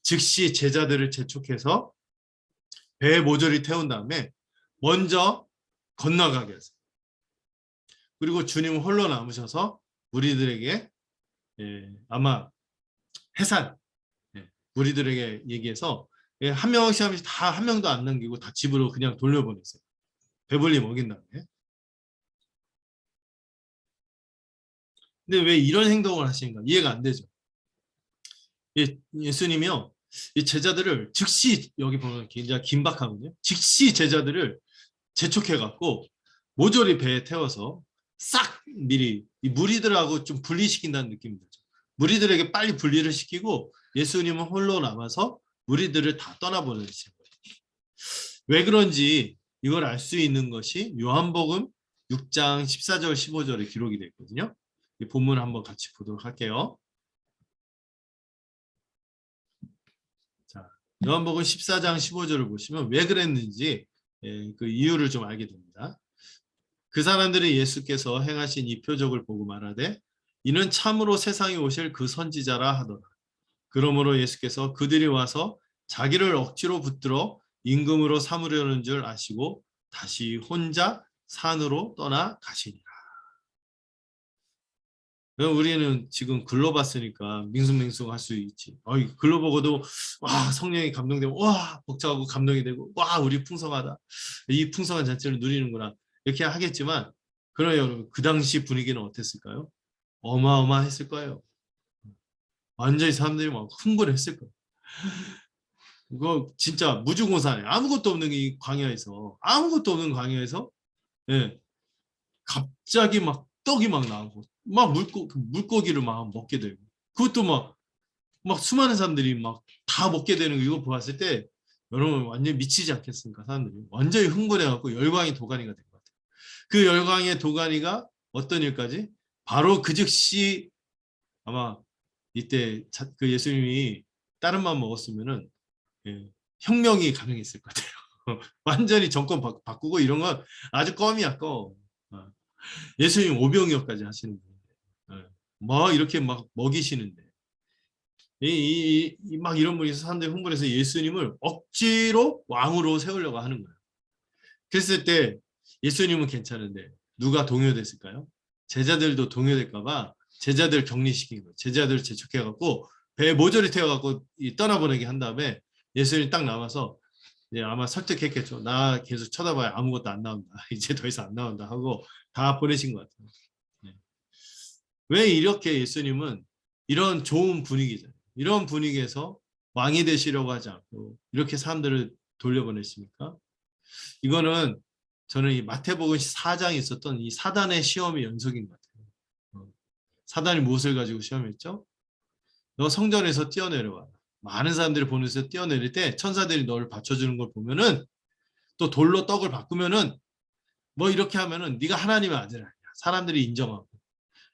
즉시 제자들을 재촉해서 배에 모조리 태운 다음에 먼저 건너가게 하세요. 그리고 주님은 홀로 남으셔서 우리들에게 아마 해산 우리들에게 얘기해서 한 명씩 하면서 다 한 명도 안 남기고 다 집으로 그냥 돌려보냈어요. 배불리 먹인 다음에. 근데 왜 이런 행동을 하시는가 이해가 안 되죠. 예수님이요. 이 제자들을 즉시 여기 보면 굉장히 긴박하거든요. 즉시 제자들을 재촉해갖고 모조리 배에 태워서 싹 미리 이 무리들하고 좀 분리시킨다는 느낌이 들죠. 무리들에게 빨리 분리를 시키고 예수님은 홀로 남아서 무리들을 다 떠나보내신 거예요. 왜 그런지 이걸 알 수 있는 것이 요한복음 6장 14절 15절에 기록이 되어 있거든요. 이 본문 한번 같이 보도록 할게요. 자, 요한복음 14장 15절을 보시면 왜 그랬는지 그 이유를 좀 알게 됩니다. 그 사람들이 예수께서 행하신 이 표적을 보고 말하되 이는 참으로 세상에 오실 그 선지자라 하더라. 그러므로 예수께서 그들이 와서 자기를 억지로 붙들어 임금으로 삼으려는 줄 아시고 다시 혼자 산으로 떠나 가시니라. 우리는 지금 글로 봤으니까 밍숭맹숭 할 수 있지. 글로 보고도 와 성령이 감동되고 와 복잡하고 감동이 되고 와 우리 풍성하다. 이 풍성한 잔치를 누리는구나. 이렇게 하겠지만 그러나 여러분 그 당시 분위기는 어땠을까요? 어마어마했을 거예요. 완전히 사람들이 막 흥분했을 거예요. 이거 진짜 무주공산에 아무것도 없는 이 광야에서 예, 갑자기 막 떡이 막 나오고 막 물고기를 막 먹게 되고 그것도 막 수많은 사람들이 막 다 먹게 되는 거 이거 보았을 때 여러분 완전히 미치지 않겠습니까? 사람들이 완전히 흥분해갖고 열광이 도가니가 된 것 같아요. 그 열광의 도가니가 어떤 일까지? 바로 그 즉시 아마 이때 그 예수님이 다른 맘 먹었으면은 혁명이 가능했을 것 같아요. 완전히 정권 바꾸고 이런 건 아주 껌이야 껌. 예수님 오병이어까지 하시는 분인데 뭐 이렇게 막 먹이시는데 막 이런 분이 사람들이 흥분해서 예수님을 억지로 왕으로 세우려고 하는 거예요. 그랬을 때 예수님은 괜찮은데 누가 동요됐을까요? 제자들도 동요될까 봐 제자들 격리시킨 거예요. 제자들 재촉해갖고 배에 모조리 태워갖고 떠나보내게 한 다음에 예수님이 딱 남아서 이제 아마 설득했겠죠. 나 계속 쳐다봐야 아무것도 안 나온다. 이제 더 이상 안 나온다 하고 다 보내신 것 같아요. 왜 이렇게 예수님은 이런 좋은 분위기잖아요. 이런 분위기에서 왕이 되시려고 하지 않고 이렇게 사람들을 돌려보냈습니까? 이거는 저는 이 마태복음 4장에 있었던 이 사단의 시험의 연속인 것 같아요. 사단이 무엇을 가지고 시험했죠? 너 성전에서 뛰어내려와. 많은 사람들이 보면서 뛰어내릴 때 천사들이 너를 받쳐주는 걸 보면은 또 돌로 떡을 바꾸면은 뭐 이렇게 하면은 네가 하나님의 아들 아니야. 사람들이 인정하고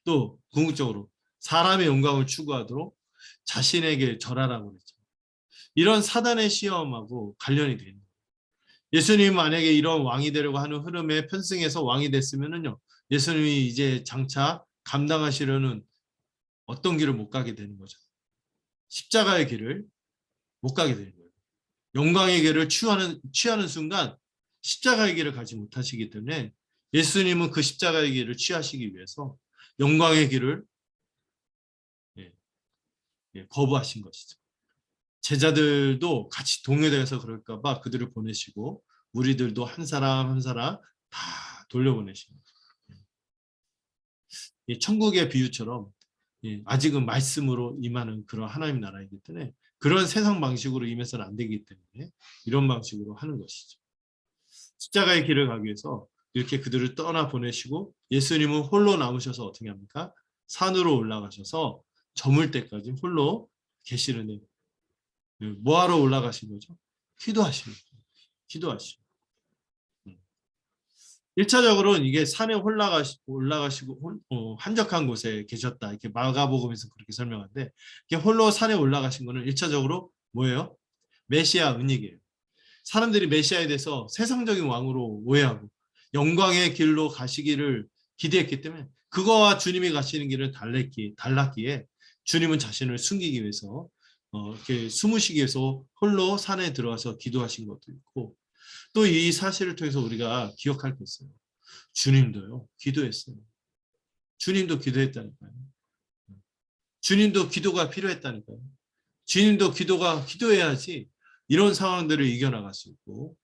또 궁극적으로 사람의 영광을 추구하도록 자신에게 절하라고 그랬죠. 이런 사단의 시험하고 관련이 되는 거예요. 예수님이 만약에 이런 왕이 되려고 하는 흐름에 편승해서 왕이 됐으면은요. 예수님이 이제 장차 감당하시려는 어떤 길을 못 가게 되는 거죠. 십자가의 길을 못 가게 되는 거예요. 영광의 길을 취하는 순간 십자가의 길을 가지 못하시기 때문에 예수님은 그 십자가의 길을 취하시기 위해서 영광의 길을 거부하신 것이죠. 제자들도 같이 동요돼서 그럴까 봐 그들을 보내시고 우리들도 한 사람 한 사람 다 돌려보내십니다. 천국의 비유처럼 아직은 말씀으로 임하는 그런 하나님 나라이기 때문에 그런 세상 방식으로 임해서는 안 되기 때문에 이런 방식으로 하는 것이죠. 십자가의 길을 가기 위해서 이렇게 그들을 떠나 보내시고 예수님은 홀로 남으셔서 어떻게 합니까? 산으로 올라가셔서 저물 때까지 홀로 계시는 뭐하러 올라가신 거죠? 기도하십니다. 기도하시고. 1차적으로는 이게 산에 올라가시고 한적한 곳에 계셨다. 이렇게 마가복음에서 그렇게 설명하는데 이렇게 홀로 산에 올라가신 거는 1차적으로 뭐예요? 메시아 은닉이에요. 사람들이 메시아에 대해서 세상적인 왕으로 오해하고 영광의 길로 가시기를 기대했기 때문에 그거와 주님이 가시는 길을 달랐기에 주님은 자신을 숨기기 위해서 이렇게 숨으시기 위해서 홀로 산에 들어가서 기도하신 것도 있고, 또 이 사실을 통해서 우리가 기억할 게 있어요. 주님도요 기도했어요. 주님도 기도했다니까요. 주님도 기도가 필요했다니까요. 주님도 기도해야지 이런 상황들을 이겨나갈 수 있고,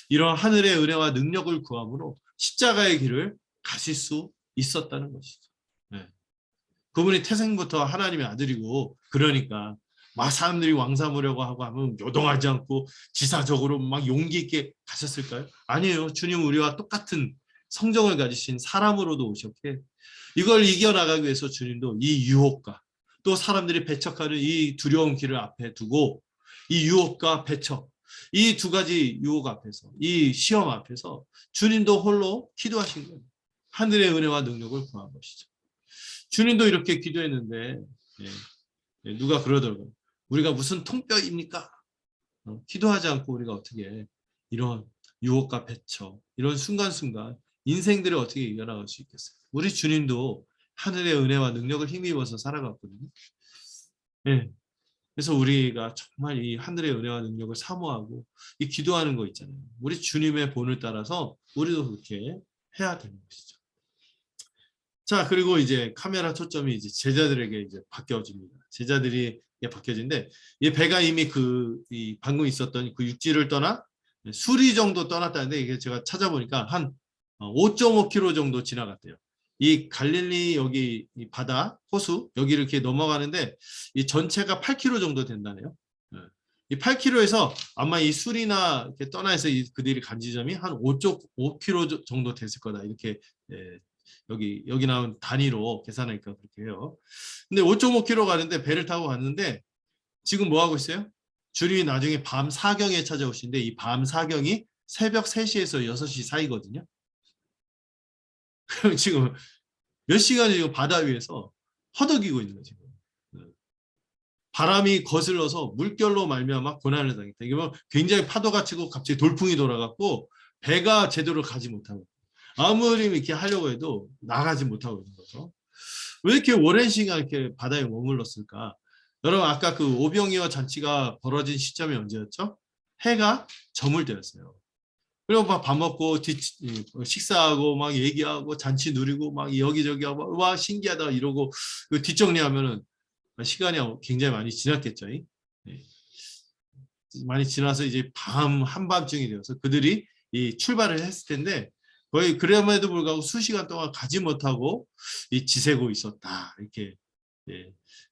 이런 하늘의 은혜와 능력을 구함으로 십자가의 길을 가실 수 있었다는 것이죠. 네. 그분이 태생부터 하나님의 아들이고, 그러니까 막 사람들이 왕 삼으려고 하고 하면 요동하지 않고 지사적으로 막 용기 있게 가셨을까요? 아니에요. 주님 우리와 똑같은 성정을 가지신 사람으로도 오셨기에 이걸 이겨나가기 위해서 주님도 이 유혹과 또 사람들이 배척하는 이 두려운 길을 앞에 두고 이 유혹과 배척, 이 두 가지 유혹 앞에서, 이 시험 앞에서 주님도 홀로 기도하신 거예요. 하늘의 은혜와 능력을 구한 것이죠. 주님도 이렇게 기도했는데 누가 그러더라고요. 우리가 무슨 통뼈입니까? 기도하지 않고 우리가 어떻게 이런 유혹과 배척, 이런 순간순간 인생들을 어떻게 이겨나갈 수 있겠어요? 우리 주님도 하늘의 은혜와 능력을 힘입어서 살아갔거든요. 네. 그래서 우리가 정말 이 하늘의 은혜와 능력을 사모하고 이 기도하는 거 있잖아요. 우리 주님의 본을 따라서 우리도 그렇게 해야 되는 것이죠. 자, 그리고 이제 카메라 초점이 이제 제자들에게 이제 바뀌어집니다. 제자들이 바뀌어지는데 이 배가 이미 이 방금 있었던 그 육지를 떠나 수리 정도 떠났다는데, 이게 제가 찾아보니까 한 5.5km 정도 지나갔대요. 이 갈릴리 여기 이 바다 호수 여기를 이렇게 넘어가는데 이 전체가 8km 정도 된다네요. 이 8km에서 아마 이 수리나 이렇게 떠나서 그들이 간 지점이 한 5km 정도 됐을 거다. 이렇게 여기 나온 단위로 계산하니까 그렇게 해요. 근데 5.5km 가는데 배를 타고 갔는데 지금 뭐 하고 있어요? 주님이 나중에 밤 사경에 찾아오시는데 이 밤 사경이 새벽 3시에서 6시 사이거든요. 그럼 지금 몇 시간을 지금 바다 위에서 허덕이고 있는 거죠. 바람이 거슬러서 물결로 말미암아 고난을 당했다. 이게 뭐 굉장히 파도가 치고 갑자기 돌풍이 돌아갔고 배가 제대로 가지 못하고 아무리 이렇게 하려고 해도 나가지 못하고 있는 거죠. 왜 이렇게 오랜 시간 이렇게 바다에 머물렀을까? 여러분 아까 그 오병이어 잔치가 벌어진 시점이 언제였죠? 해가 저물 때였어요. 그리고 막 밥 먹고 식사하고 막 얘기하고 잔치 누리고 막 여기저기 하고 와 신기하다 이러고 그 뒷정리하면은 시간이 굉장히 많이 지났겠죠. 네. 많이 지나서 이제 한밤중이 되어서 그들이 이 출발을 했을 텐데 거의 그럼에도 불구하고 수시간 동안 가지 못하고 지새고 있었다. 이렇게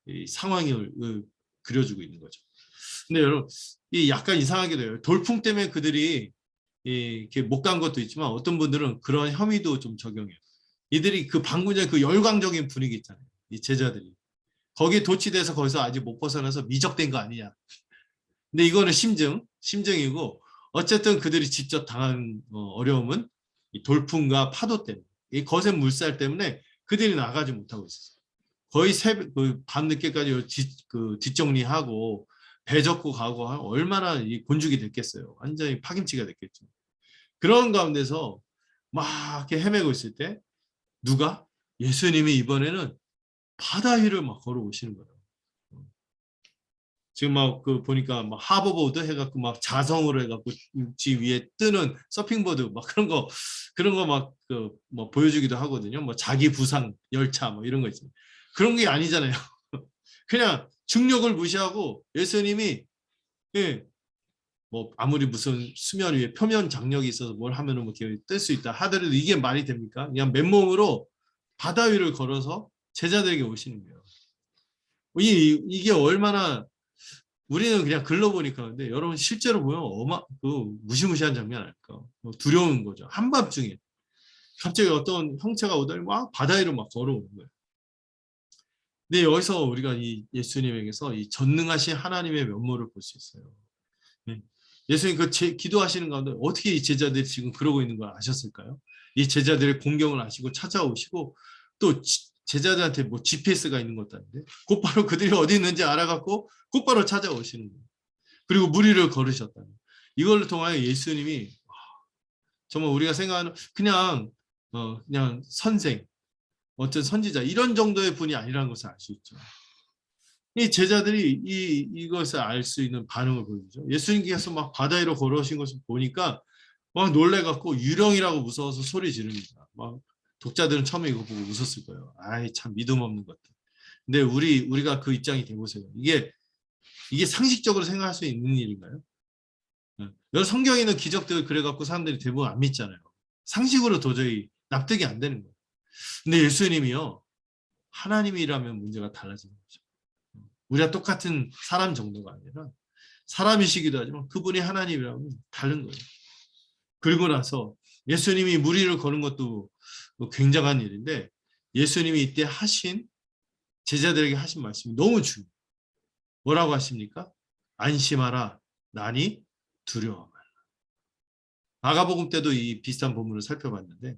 이 상황을 그려주고 있는 거죠. 근데 여러분 약간 이상하게 돼요. 돌풍 때문에 그들이 이렇게 못 간 것도 있지만 어떤 분들은 그런 혐의도 좀 적용해요. 이들이 그 방문의 그 열광적인 분위기 있잖아요. 이 제자들이 거기에 도취돼서 거기서 아직 못 벗어나서 미적된 거 아니냐. 근데 이거는 심증이고 어쨌든 그들이 직접 당한 어려움은 이 돌풍과 파도 때문에 이 거센 물살 때문에 그들이 나가지 못하고 있었어요. 거의 새벽 밤 늦게까지 뒷정리하고 배 접고 가고 얼마나 이 곤죽이 됐겠어요. 완전히 파김치가 됐겠죠. 그런 가운데서 막 이렇게 헤매고 있을 때 누가 예수님이 이번에는 바다 위를 막 걸어오시는 거예요. 지금 막 보니까 막 하버보드 해갖고 막 자성으로 해갖고 육지 위에 뜨는 서핑보드 막 그런 거 막 뭐 보여주기도 하거든요. 뭐 자기 부상 열차 뭐 이런 거 있어요. 그런 게 아니잖아요. 그냥 중력을 무시하고 예수님이 뭐 아무리 무슨 수면 위에 표면 장력이 있어서 뭘 하면은 뭐 이렇게 뜰 수 있다 하더라도 이게 말이 됩니까? 그냥 맨몸으로 바다 위를 걸어서 제자들에게 오시는 거예요. 이게 얼마나 우리는 그냥 글러보니까 근데 여러분 실제로 보면 무시무시한 장면 아닐까? 두려운 거죠. 한밤중에 갑자기 어떤 형체가 오더니 막 바다 위로 막 걸어오는 거예요. 근데 여기서 우리가 이 예수님에게서 이 전능하신 하나님의 면모를 볼 수 있어요. 예수님 기도하시는 가운데 어떻게 이 제자들이 지금 그러고 있는 걸 아셨을까요? 이 제자들의 공경을 아시고 찾아오시고 또 제자들한테 뭐 GPS가 있는 것도 아닌데 곧바로 그들이 어디 있는지 알아갖고 곧바로 찾아오시는 거예요. 그리고 무리를 걸으셨다는 거예요. 이걸로 통하여 예수님이 정말 우리가 생각하는 그냥 선생, 어떤 선지자 이런 정도의 분이 아니라는 것을 알 수 있죠. 이 제자들이 이것을 알 수 있는 반응을 보이죠. 예수님께서 막 바다 위로 걸어오신 것을 보니까 막 놀래갖고 유령이라고 무서워서 소리 지릅니다. 막 독자들은 처음에 이거 보고 웃었을 거예요. 아이 참 믿음 없는 것들. 근데 우리가 그 입장이 돼보세요. 이게 상식적으로 생각할 수 있는 일인가요? 여러 성경에 있는 기적들 그래갖고 사람들이 대부분 안 믿잖아요. 상식으로 도저히 납득이 안 되는 거예요. 근데 예수님이요, 하나님이라면 문제가 달라지는 거죠. 우리가 똑같은 사람 정도가 아니라 사람이시기도 하지만 그분이 하나님이라면 다른 거예요. 그리고 나서 예수님이 무리를 거는 것도 굉장한 일인데 예수님이 이때 제자들에게 하신 말씀이 너무 중요해요. 뭐라고 하십니까? 안심하라, 나니 두려워 말라. 마가복음 때도 이 비슷한 본문을 살펴봤는데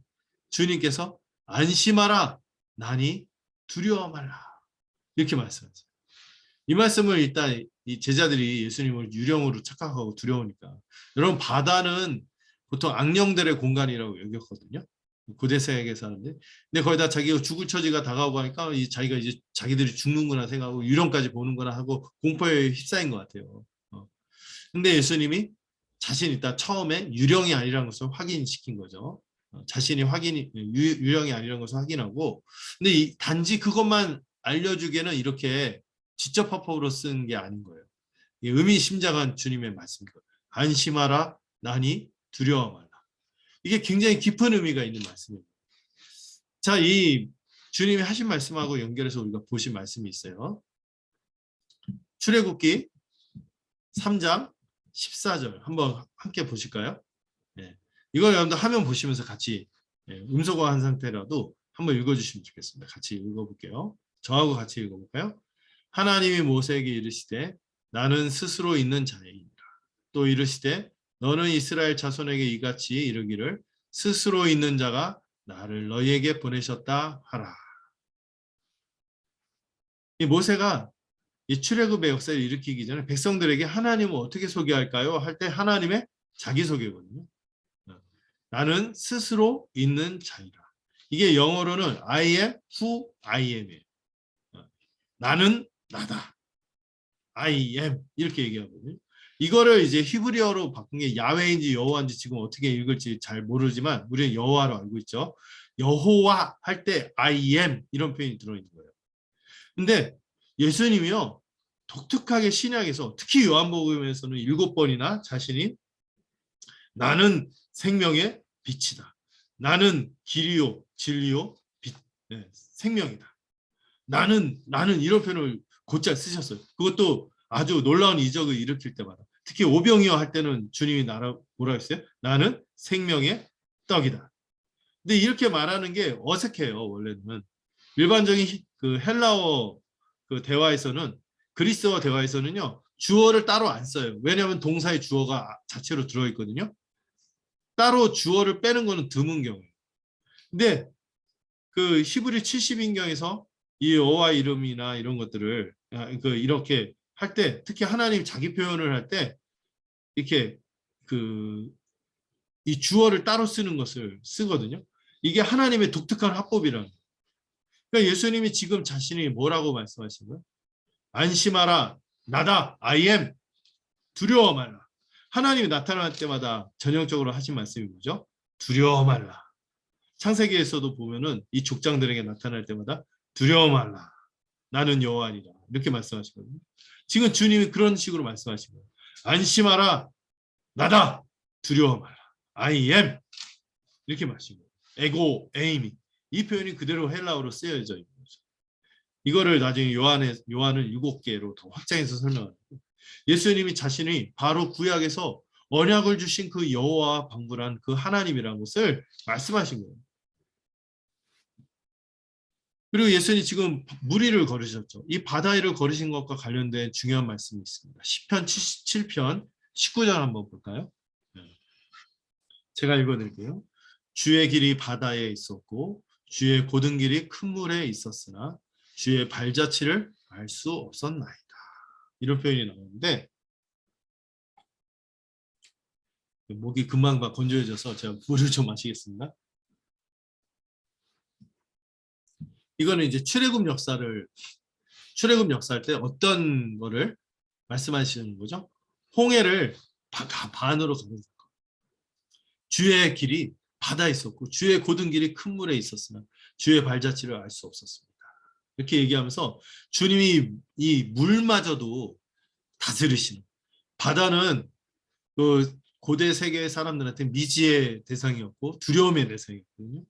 주님께서 안심하라, 나니 두려워 말라 이렇게 말씀하세요. 이 말씀을 일단 이 제자들이 예수님을 유령으로 착각하고 두려우니까 여러분 바다는 보통 악령들의 공간이라고 여겼거든요. 고대 세계 사람들. 근데 거기다 자기가 죽을 처지가 다가오고 하니까 자기가 이제 자기들이 죽는구나 생각하고 유령까지 보는구나 하고 공포에 휩싸인 것 같아요. 근데 예수님이 자신이 일단 처음에 유령이 아니라는 것을 확인시킨 거죠. 자신이 유령이 아니라는 것을 확인하고 근데 단지 그것만 알려주기에는 이렇게 지적화법으로 쓴 게 아닌 거예요. 의미심장한 주님의 말씀이거든요. 안심하라, 나니 두려워 말라. 이게 굉장히 깊은 의미가 있는 말씀입니다. 자, 이 주님이 하신 말씀하고 연결해서 우리가 보신 말씀이 있어요. 출애굽기 3장 14절 한번 함께 보실까요? 네. 이걸 여러분들 화면 보시면서 같이 음소거한 상태라도 한번 읽어주시면 좋겠습니다. 같이 읽어볼게요. 저하고 같이 읽어볼까요? 하나님이 모세에게 이르시되 나는 스스로 있는 자이니라. 또 이르시되 너는 이스라엘 자손에게 이같이 이르기를 스스로 있는 자가 나를 너희에게 보내셨다 하라. 이 모세가 이 출애굽의 역사를 일으키기 전에 백성들에게 하나님을 어떻게 소개할까요? 할 때 하나님의 자기소개거든요. 나는 스스로 있는 자이라. 이게 영어로는 I am who I am이에요. 나는 나다. I am 이렇게 얘기하거든요. 이거를 이제 히브리어로 바꾼 게 야훼인지 여호와인지 지금 어떻게 읽을지 잘 모르지만 우리는 여호와로 알고 있죠. 여호와 할 때 I am 이런 표현이 들어있는 거예요. 근데 예수님이요 독특하게 신약에서 특히 요한복음에서는 7번이나 자신이 나는 생명의 빛이다. 나는 길이요 진리요 빛, 생명이다. 나는 이런 표현을 곧잘 쓰셨어요. 그것도 아주 놀라운 이적을 일으킬 때마다. 특히 오병이어 할 때는 주님이 뭐라 했어요? 나는 생명의 떡이다. 근데 이렇게 말하는 게 어색해요. 원래는 일반적인 그 헬라어 그 대화에서는 그리스어 대화에서는요 주어를 따로 안 써요. 왜냐하면 동사의 주어가 자체로 들어있거든요. 따로 주어를 빼는 거는 드문 경우예요. 근데 그 히브리 70인경에서 이 여호와 이름이나 이런 것들을 이렇게 할 때 특히 하나님 자기 표현을 할 때 이렇게 이 주어를 따로 쓰는 것을 쓰거든요. 이게 하나님의 독특한 화법이라는 거예요. 그러니까 예수님이 지금 자신이 뭐라고 말씀하신 거예요? 안심하라, 나다, I am, 두려워 말라. 하나님이 나타날 때마다 전형적으로 하신 말씀이 뭐죠? 두려워 말라. 창세기에서도 보면은 이 족장들에게 나타날 때마다 두려워 말라. 나는 여호와니라. 이렇게 말씀하시거든요. 지금 주님이 그런 식으로 말씀하신 거예요. 안심하라. 나다. 두려워 말라. I am. 이렇게 말씀하신 거예요. 에고, 에이미. 이 표현이 그대로 헬라어로 쓰여져 있는 거죠. 이거를 나중에 요한을 7개로 더 확장해서 설명합니다. 예수님이 자신이 바로 구약에서 언약을 주신 그 여호와 방불한 그 하나님이라는 것을 말씀하신 거예요. 그리고 예수님이 지금 무리를 걸으셨죠. 이 바다 위를 걸으신 것과 관련된 중요한 말씀이 있습니다. 시편 77편 19절 한번 볼까요? 제가 읽어드릴게요. 주의 길이 바다에 있었고 주의 고든 길이 큰 물에 있었으나 주의 발자취를 알 수 없었나이다. 이런 표현이 나오는데 목이 금방 건조해져서 제가 물을 좀 마시겠습니다. 이거는 이제 출애굽 역사할 때 어떤 거를 말씀하시는 거죠? 홍해를 반으로 가는 거. 주의 길이 바다에 있었고 주의 고든 길이 큰 물에 있었으나 주의 발자취를 알 수 없었습니다. 이렇게 얘기하면서 주님이 이 물마저도 다스리시는, 바다는 그 고대 세계 사람들한테 미지의 대상이었고 두려움의 대상이었거든요.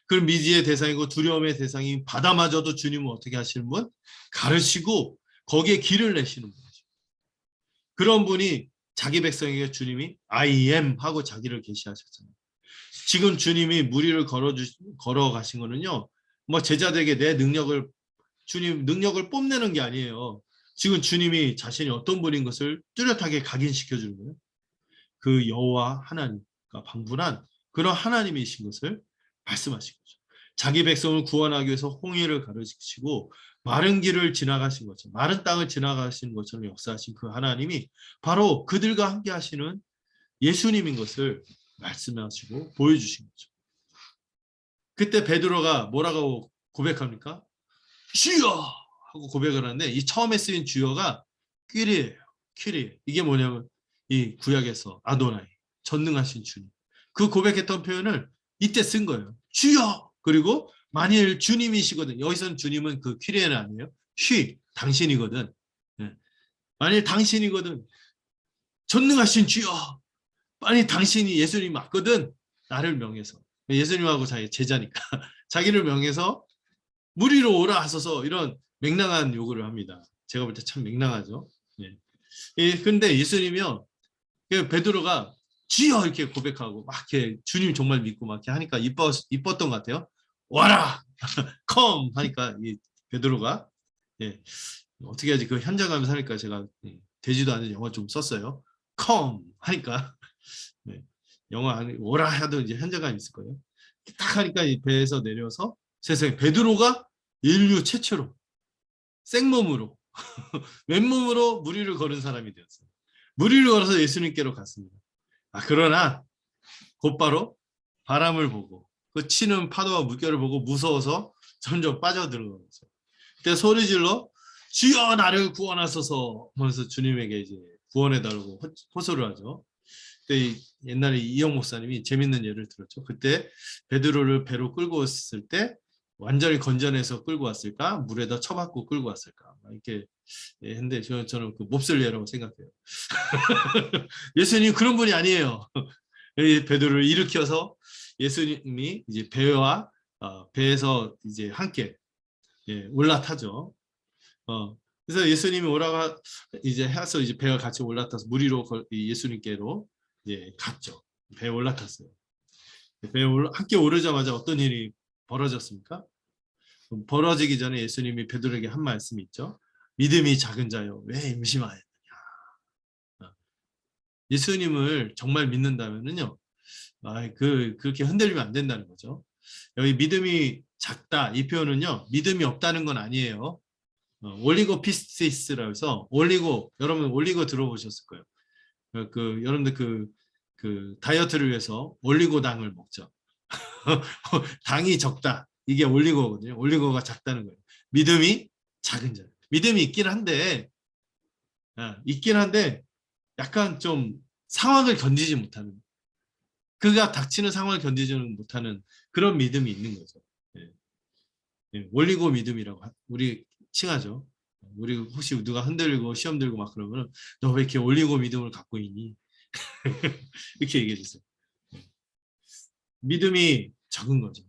그 미지의 대상이고 두려움의 대상인 바다마저도 주님은 어떻게 하시는 분? 가르치고 거기에 길을 내시는 분이죠. 그런 분이 자기 백성에게 주님이 I am 하고 자기를 계시하셨잖아요. 지금 주님이 무리를 걸어가신 거는요, 뭐 제자들에게 내 능력을, 주님 능력을 뽐내는 게 아니에요. 지금 주님이 자신이 어떤 분인 것을 뚜렷하게 각인시켜 주는 거예요. 그 여호와 하나님과 방분한 그런 하나님이신 것을 말씀하신 거죠. 자기 백성을 구원하기 위해서 홍해를 가르치시고 마른 길을 지나가신 것처럼, 마른 땅을 지나가신 것처럼 역사하신 그 하나님이 바로 그들과 함께 하시는 예수님인 것을 말씀하시고 보여주신 거죠. 그때 베드로가 뭐라고 고백합니까? 주여! 하고 고백을 하는데 이 처음에 쓰인 주여가 퀴리예요. 퀴리. 이게 뭐냐면 이 구약에서 아도나이, 전능하신 주님. 그 고백했던 표현을 이때 쓴 거예요. 주여! 그리고 만일 주님이시거든. 여기서는 주님은 그 퀴리에는 아니에요. 당신이거든. 만일 당신이거든. 전능하신 주여! 만일 당신이 예수님 맞거든. 나를 명해서. 예수님하고 자기 제자니까. 자기를 명해서 무리로 오라 하소서, 이런 맹랑한 요구를 합니다. 제가 볼 때 참 맹랑하죠. 근데 예수님이요, 베드로가 주여 이렇게 고백하고 막 이렇게 주님 정말 믿고 막 이렇게 하니까 이뻤던 것 같아요. 와라, come 하니까 이 베드로가 어떻게 하지, 그 현장감을 사니까 제가 되지도 않은 영어 좀 썼어요. come 하니까 영어 안에 오라 해도 이제 현장감이 있을 거예요. 딱 하니까 이 배에서 내려서 세상에 베드로가 인류 최초로 생몸으로 맨몸으로 무리를 걸은 사람이 되었어요. 무리를 걸어서 예수님께로 갔습니다. 그러나 곧바로 바람을 보고 그 치는 파도와 물결을 보고 무서워서 점점 빠져들어가죠. 그때 소리질러 주여 나를 구원하소서 하면서 주님에게 이제 구원해달라고 호소를 하죠. 그때 옛날에 이영 목사님이 재밌는 예를 들었죠. 그때 베드로를 배로 끌고 왔을 때 완전히 건져내서 끌고 왔을까? 물에다 쳐박고 끌고 왔을까? 이렇게 했는데 저는 그 몹쓸 예라고 생각해요. 예수님 그런 분이 아니에요. 베드로를 일으켜서 예수님이 이제 배에서 이제 함께 올라타죠. 그래서 예수님이 오라가 이제 해서 이제 배가 같이 올라타서 무리로 예수님께로 갔죠. 배에 올라탔어요. 배에 함께 오르자마자 어떤 일이 벌어졌습니까? 벌어지기 전에 예수님이 베드로에게 한 말씀이 있죠. 믿음이 작은 자여 왜 임심하였느냐. 예수님을 정말 믿는다면은요, 그렇게 흔들리면 안 된다는 거죠. 여기 믿음이 작다 이 표현은요, 믿음이 없다는 건 아니에요. 올리고피스티스라고 해서 여러분 올리고 들어보셨을 거예요. 여러분들 그 다이어트를 위해서 올리고당을 먹죠. 당이 적다. 이게 올리고거든요. 올리고가 작다는 거예요. 믿음이 작은 자. 믿음이 있긴 한데 약간 좀 상황을 견디지 못하는, 그가 닥치는 상황을 견디지 못하는 그런 믿음이 있는 거죠. 올리고 믿음이라고 우리 칭하죠. 우리 혹시 누가 흔들리고 시험 들고 막 그러면 너 왜 이렇게 올리고 믿음을 갖고 있니? 이렇게 얘기해 주세요. 믿음이 적은 거죠.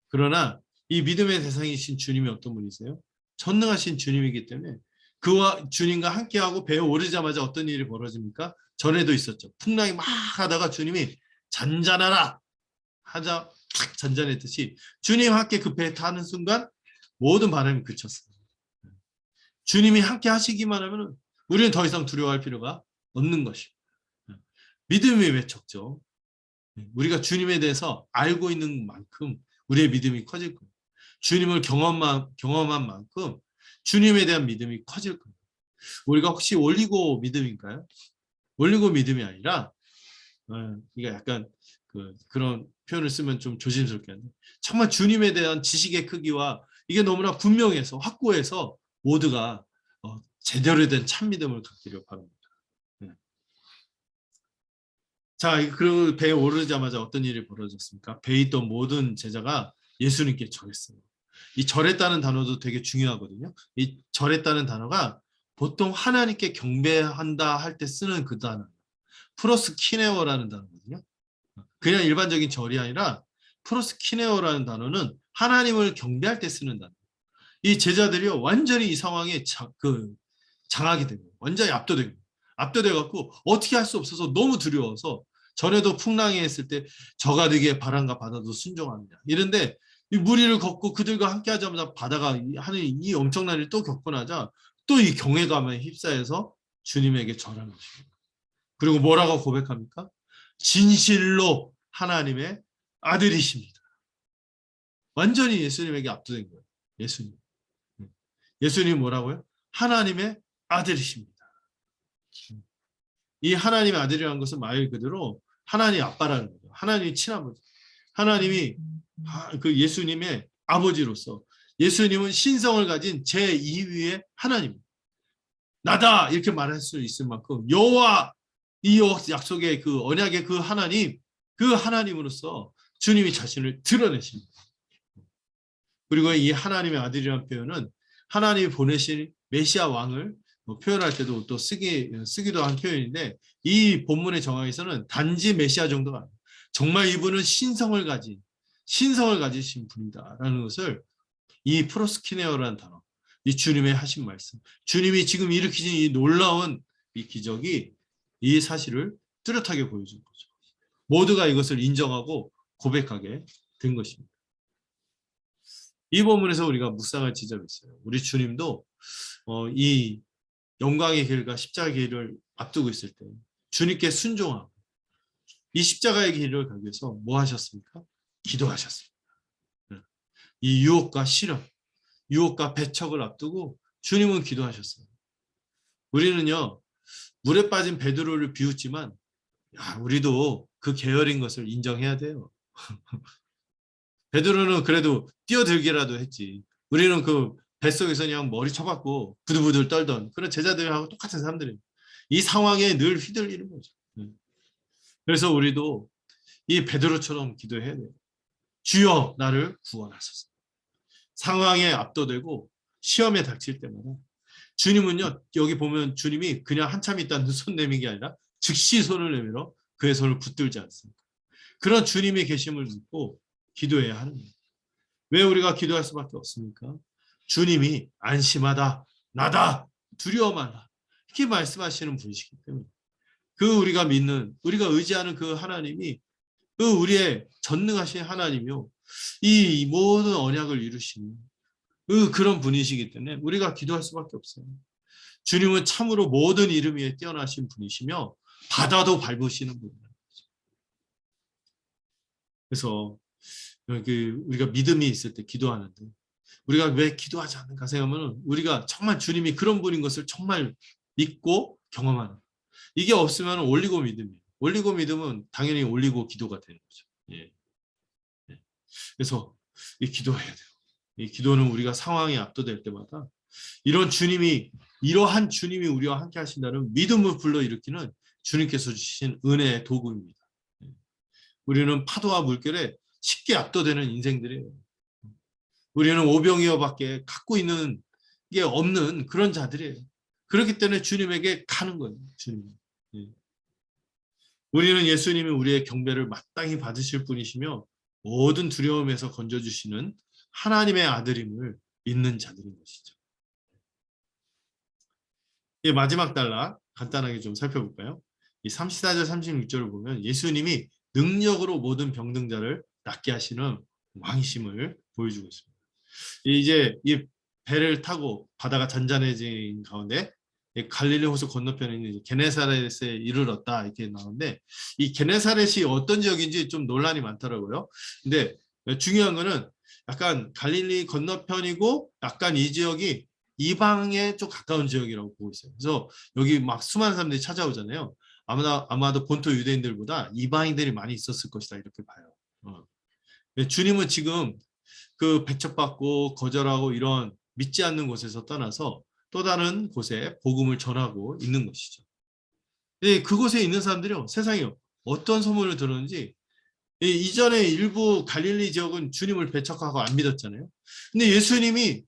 그러나 이 믿음의 대상이신 주님이 어떤 분이세요? 전능하신 주님이기 때문에 그와 주님과 함께하고 배에 오르자마자 어떤 일이 벌어집니까? 전에도 있었죠. 풍랑이 막 하다가 주님이 잔잔하라 하자 탁 잔잔했듯이 주님 함께 그 배에 타는 순간 모든 바람이 그쳤어요. 주님이 함께 하시기만 하면 우리는 더 이상 두려워할 필요가 없는 것이에요. 믿음이 왜 적죠? 우리가 주님에 대해서 알고 있는 만큼 우리의 믿음이 커질 거예요. 주님을 경험한 만큼 주님에 대한 믿음이 커질 거예요. 우리가 혹시 올리고 믿음인가요? 올리고 믿음이 아니라 이게 약간 그런 표현을 쓰면 좀 조심스럽게 하는데 정말 주님에 대한 지식의 크기와 이게 너무나 분명해서 확고해서 모두가 제대로 된 참 믿음을 갖기를 바랍니다. 네. 자, 그리고 배에 오르자마자 어떤 일이 벌어졌습니까? 배에 있던 모든 제자가 예수님께 절했어요. 이 절했다는 단어도 되게 중요하거든요. 이 절했다는 단어가 보통 하나님께 경배한다 할 때 쓰는 그 단어, 프로스키네어라는 단어거든요. 그냥 일반적인 절이 아니라 프로스키네어라는 단어는 하나님을 경배할 때 쓰는 단어. 이 제자들이요 완전히 이 상황에 장하게 된 거예요. 완전히 압도된 거예요. 압도돼 갖고 어떻게 할 수 없어서 너무 두려워서 전에도 풍랑이 했을 때 저가 되게 바람과 바다도 순종합니다. 이런데 이 무리를 걷고 그들과 함께 하자마자 바다가 하는 이 엄청난 일을 또 겪고 나자 또 이 경외감에 휩싸여서 주님에게 절하는 것입니다. 그리고 뭐라고 고백합니까? 진실로 하나님의 아들이십니다. 완전히 예수님에게 압도된 거예요. 예수님. 예수님 뭐라고요? 하나님의 아들이십니다. 이 하나님의 아들이라는 것은 말 그대로 하나님 아빠라는 거죠. 하나님의 친아버지. 하나님이 그 예수님의 아버지로서 예수님은 신성을 가진 제2위의 하나님. 나다 이렇게 말할 수 있을 만큼 여호와 이 약속의 그 언약의 그 하나님, 그 하나님으로서 주님이 자신을 드러내십니다. 그리고 이 하나님의 아들이라는 표현은 하나님이 보내신 메시아 왕을 표현할 때도 또 쓰기도 한 표현인데 이 본문의 정황에서는 단지 메시아 정도가 아니에요. 정말 이분은 신성을 가지신 분이다라는 것을 이 프로스키네어라는 단어, 이 주님의 하신 말씀, 주님이 지금 일으키신 이 놀라운 이 기적이 이 사실을 뚜렷하게 보여준 거죠. 모두가 이것을 인정하고 고백하게 된 것입니다. 이 본문에서 우리가 묵상할 지점이 있어요. 우리 주님도 이 영광의 길과 십자가의 길을 앞두고 있을 때 주님께 순종하고 이 십자가의 길을 가기 위해서 뭐 하셨습니까? 기도하셨습니다. 이 유혹과 시련, 유혹과 배척을 앞두고 주님은 기도하셨어요. 우리는요 물에 빠진 베드로를 비웃지만 우리도 그 계열인 것을 인정해야 돼요. 베드로는 그래도 뛰어들기라도 했지. 우리는 그 뱃속에서 그냥 머리 쳐박고 부들부들 떨던 그런 제자들하고 똑같은 사람들이에요. 이 상황에 늘 휘둘리는 거죠. 그래서 우리도 이 베드로처럼 기도해야 돼요. 주여 나를 구원하소서. 상황에 압도되고 시험에 닥칠 때마다 주님은요 여기 보면 주님이 그냥 한참 있다 손 내민 게 아니라 즉시 손을 내밀어 그의 손을 붙들지 않습니까? 그런 주님의 계심을 믿고 기도해야 하는 거예요. 왜 우리가 기도할 수밖에 없습니까? 주님이 안심하다, 나다, 두려워 말라 이렇게 말씀하시는 분이시기 때문에 그 우리가 믿는, 우리가 의지하는 그 하나님이 그 우리의 전능하신 하나님이요 이 모든 언약을 이루시는 그런 분이시기 때문에 우리가 기도할 수밖에 없어요. 주님은 참으로 모든 이름 위에 뛰어나신 분이시며 바다도 밟으시는 분이에요. 그래서 우리가 믿음이 있을 때 기도하는데 우리가 왜 기도하지 않는가 생각하면 우리가 정말 주님이 그런 분인 것을 정말 믿고 경험하는 거예요. 이게 없으면 올리고 믿음이에요. 올리고 믿음은 당연히 올리고 기도가 되는 거죠. 예. 예. 그래서 이 기도해야 돼요. 이 기도는 우리가 상황에 압도될 때마다 이러한 주님이 우리와 함께 하신다는 믿음을 불러일으키는 주님께서 주신 은혜의 도구입니다. 우리는 파도와 물결에 쉽게 압도되는 인생들이에요. 우리는 오병이어밖에 갖고 있는 게 없는 그런 자들이에요. 그렇기 때문에 주님에게 가는 거예요. 주님. 우리는 예수님이 우리의 경배를 마땅히 받으실 분이시며 모든 두려움에서 건져주시는 하나님의 아들임을 믿는 자들인 것이죠. 이 마지막 단락 간단하게 좀 살펴볼까요? 이 34절 36절을 보면 예수님이 능력으로 모든 병든자를 낫게 하시는 왕이심을 보여주고 있습니다. 이제 이 배를 타고 바다가 잔잔해진 가운데 갈릴리 호수 건너편에 있는 게네사렛에 이르렀다 이렇게 나오는데 이 게네사렛이 어떤 지역인지 좀 논란이 많더라고요. 근데 중요한 거는 약간 갈릴리 건너편이고 약간 이 지역이 이방에 좀 가까운 지역이라고 보고 있어요. 그래서 여기 막 수많은 사람들이 찾아오잖아요. 아마도 본토 유대인들보다 이방인들이 많이 있었을 것이다 이렇게 봐요. 주님은 지금 그 배척받고 거절하고 이런 믿지 않는 곳에서 떠나서 또 다른 곳에 복음을 전하고 있는 것이죠. 그곳에 있는 사람들이요, 세상에 어떤 소문을 들었는지, 이전에 일부 갈릴리 지역은 주님을 배척하고 안 믿었잖아요. 근데 예수님이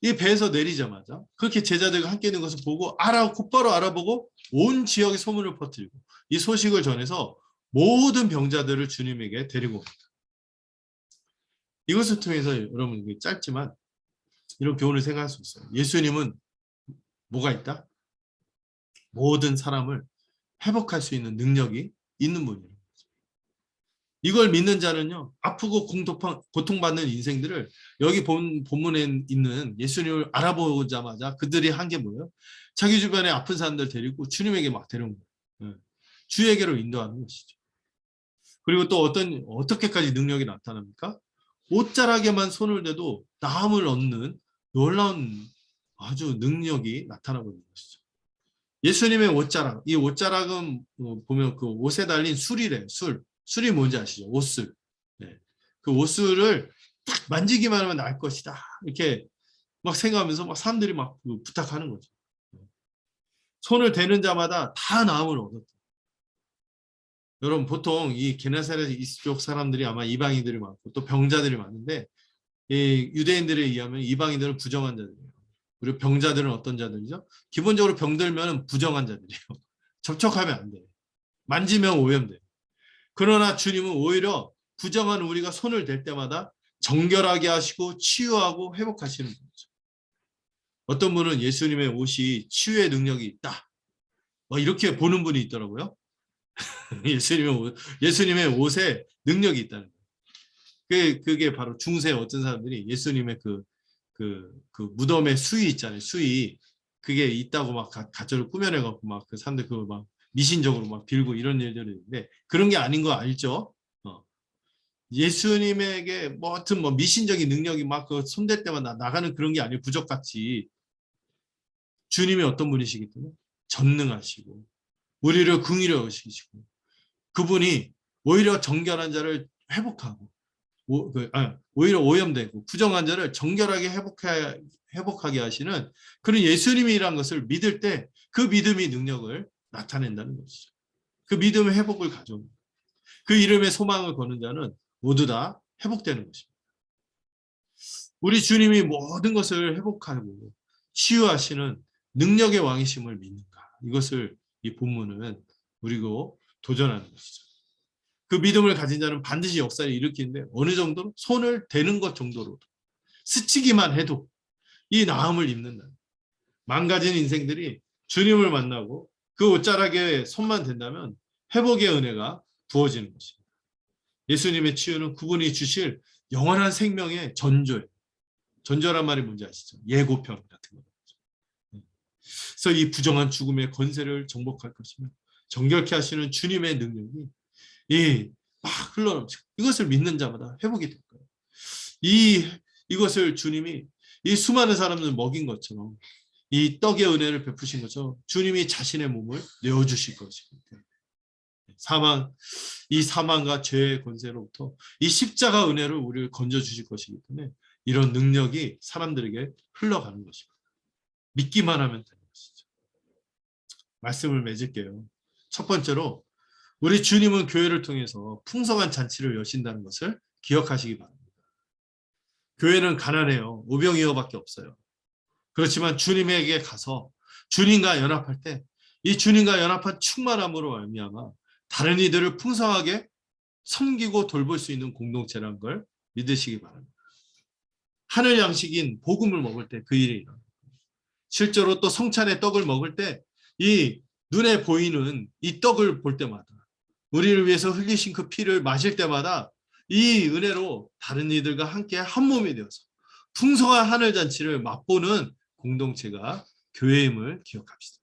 이 배에서 내리자마자 그렇게 제자들과 함께 있는 것을 보고 곧바로 알아보고 온 지역에 소문을 퍼뜨리고 이 소식을 전해서 모든 병자들을 주님에게 데리고 옵니다. 이것을 통해서 여러분, 짧지만 이런 교훈을 생각할 수 있어요. 예수님은 뭐가 있다? 모든 사람을 회복할 수 있는 능력이 있는 분이에요. 이걸 믿는 자는요, 아프고 고통받는 인생들을 여기 본문에 있는 예수님을 알아보자마자 그들이 한 게 뭐예요? 자기 주변에 아픈 사람들 데리고 주님에게 막 데려온 거예요. 주에게로 인도하는 것이죠. 그리고 또 어떻게까지 능력이 나타납니까? 옷자락에만 손을 대도 나음을 얻는 놀라운 아주 능력이 나타나고 있는 것이죠. 예수님의 옷자락, 이 옷자락은 보면 그 옷에 달린 술이래요. 술이 뭔지 아시죠? 옷술. 네. 그 옷술을 딱 만지기만 하면 나을 것이다. 이렇게 막 생각하면서 막 사람들이 막 부탁하는 거죠. 손을 대는 자마다 다 나음을 얻었다. 여러분, 보통 이 게네사렛 이쪽 사람들이 아마 이방인들이 많고 또 병자들이 많은데, 이 유대인들에 의하면 이방인들은 부정한 자들이에요. 그리고 병자들은 어떤 자들이죠? 기본적으로 병들면 부정한 자들이에요. 접촉하면 안 돼요. 만지면 오염돼요. 그러나 주님은 오히려 부정한 우리가 손을 댈 때마다 정결하게 하시고 치유하고 회복하시는 분이죠. 어떤 분은 예수님의 옷이 치유의 능력이 있다, 이렇게 보는 분이 있더라고요. 예수님의 옷에 능력이 있다는 거예요. 그게 바로 중세 어떤 사람들이 예수님의 그 무덤의 수위 있잖아요. 수위. 그게 있다고 막 가짜로 꾸며내갖고 막 그 사람들 그거 막 미신적으로 막 빌고 이런 일들이 있는데, 그런 게 아닌 거 알죠? 예수님에게 하여튼 미신적인 능력이 막 그 손댈 때마다 나가는 그런 게 아니고 부적같이 주님이 어떤 분이시기 때문에 전능하시고 우리를 긍휼히 여기시고 그분이 오히려 정결한 자를 회복하고 오히려 오염되고 부정한 자를 정결하게 회복하게 하시는 그런 예수님이란 것을 믿을 때 그 믿음이 능력을 나타낸다는 것이죠. 그 믿음의 회복을 가져옵니다. 그 이름의 소망을 거는 자는 모두 다 회복되는 것입니다. 우리 주님이 모든 것을 회복하고 치유하시는 능력의 왕이심을 믿는가? 이것을 이 본문은 우리고 도전하는 것이죠. 그 믿음을 가진 자는 반드시 역사를 일으키는데 어느 정도로? 손을 대는 것 정도로 스치기만 해도 이 나음을 입는다. 망가진 인생들이 주님을 만나고 그 옷자락에 손만 댄다면 회복의 은혜가 부어지는 것입니다. 예수님의 치유는 그분이 주실 영원한 생명의 전조예요. 전조란 말이 뭔지 아시죠? 예고편 같은 거죠. 그래서 이 부정한 죽음의 권세를 정복할 것이며 정결케 하시는 주님의 능력이 막 흘러넘치고 이것을 믿는 자마다 회복이 될 거예요. 이것을 주님이 이 수많은 사람들 먹인 것처럼 이 떡의 은혜를 베푸신 것처럼 주님이 자신의 몸을 내어주실 것입니다. 이 사망과 죄의 권세로부터 이 십자가 은혜를 우리를 건져주실 것이기 때문에 이런 능력이 사람들에게 흘러가는 것입니다. 믿기만 하면 되는 것이죠. 말씀을 맺을게요. 첫 번째로 우리 주님은 교회를 통해서 풍성한 잔치를 여신다는 것을 기억하시기 바랍니다. 교회는 가난해요. 오병이어밖에 없어요. 그렇지만 주님에게 가서 주님과 연합할 때 이 주님과 연합한 충만함으로 말미암아 다른 이들을 풍성하게 섬기고 돌볼 수 있는 공동체라는 걸 믿으시기 바랍니다. 하늘 양식인 복음을 먹을 때 그 일이 일어납니다. 실제로 또 성찬의 떡을 먹을 때 이 눈에 보이는 이 떡을 볼 때마다 우리를 위해서 흘리신 그 피를 마실 때마다 이 은혜로 다른 이들과 함께 한 몸이 되어서 풍성한 하늘 잔치를 맛보는 공동체가 교회임을 기억합시다.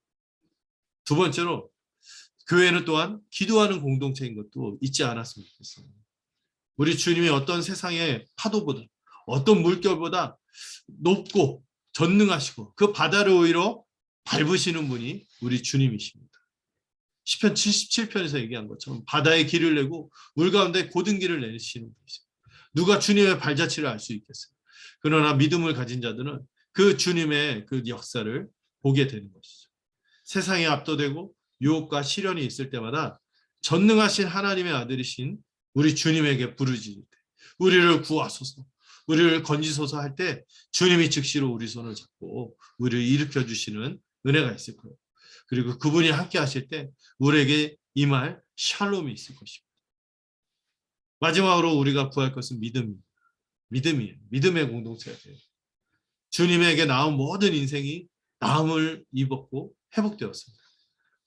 두 번째로 교회는 또한 기도하는 공동체인 것도 잊지 않았으면 좋겠어요. 우리 주님이 어떤 세상의 파도보다 어떤 물결보다 높고 전능하시고 그 바다를 오히려 밟으시는 분이 우리 주님이십니다. 시편 77편에서 얘기한 것처럼 바다에 길을 내고 물 가운데 고든 길을 내시는 분이세요. 누가 주님의 발자취를 알 수 있겠어요. 그러나 믿음을 가진 자들은 그 주님의 그 역사를 보게 되는 것이죠. 세상에 압도되고 유혹과 시련이 있을 때마다 전능하신 하나님의 아들이신 우리 주님에게 부르짖을 때, 우리를 구하소서, 우리를 건지소서 할 때 주님이 즉시로 우리 손을 잡고 우리를 일으켜 주시는 은혜가 있을 거예요. 그리고 그분이 함께 하실 때 우리에게 임할 샬롬이 있을 것입니다. 마지막으로 우리가 구할 것은 믿음입니다. 믿음이에요. 믿음의 공동체가 돼요. 주님에게 나온 모든 인생이 나음을 입었고 회복되었습니다.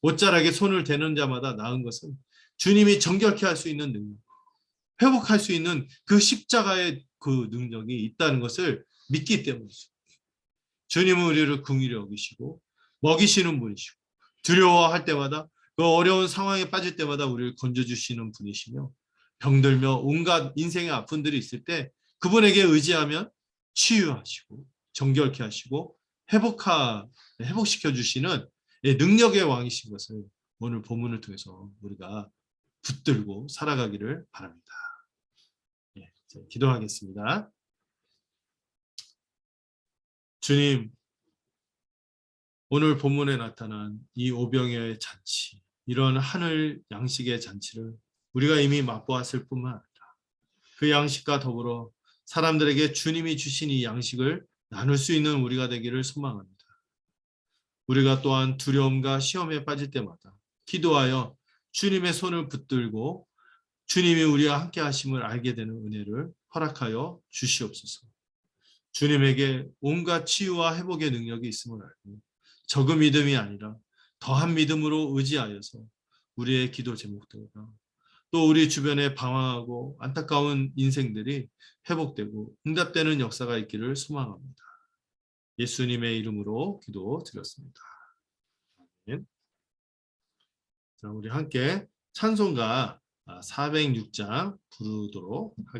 옷자락에 손을 대는 자마다 나은 것은 주님이 정결케 할 수 있는 능력, 회복할 수 있는 그 십자가의 그 능력이 있다는 것을 믿기 때문이죠. 주님은 우리를 긍휼히 여기시고 먹이시는 분이시고 두려워할 때마다 그 어려운 상황에 빠질 때마다 우리를 건져주시는 분이시며 병들며 온갖 인생의 아픔들이 있을 때 그분에게 의지하면 치유하시고 정결케 하시고 회복시켜 주시는 능력의 왕이신 것을 오늘 본문을 통해서 우리가 붙들고 살아가기를 바랍니다. 기도하겠습니다. 주님, 오늘 본문에 나타난 이 오병이어의 잔치, 이런 하늘 양식의 잔치를 우리가 이미 맛보았을 뿐만 아니라 그 양식과 더불어 사람들에게 주님이 주신 이 양식을 나눌 수 있는 우리가 되기를 소망합니다. 우리가 또한 두려움과 시험에 빠질 때마다 기도하여 주님의 손을 붙들고 주님이 우리와 함께 하심을 알게 되는 은혜를 허락하여 주시옵소서. 주님에게 온갖 치유와 회복의 능력이 있음을 알고 적은 믿음이 아니라 더한 믿음으로 의지하여서 우리의 기도 제목들과 또 우리 주변에 방황하고 안타까운 인생들이 회복되고 응답되는 역사가 있기를 소망합니다. 예수님의 이름으로 기도드렸습니다. 아멘. 자, 우리 함께 찬송가 406장 부르도록 하겠습니다.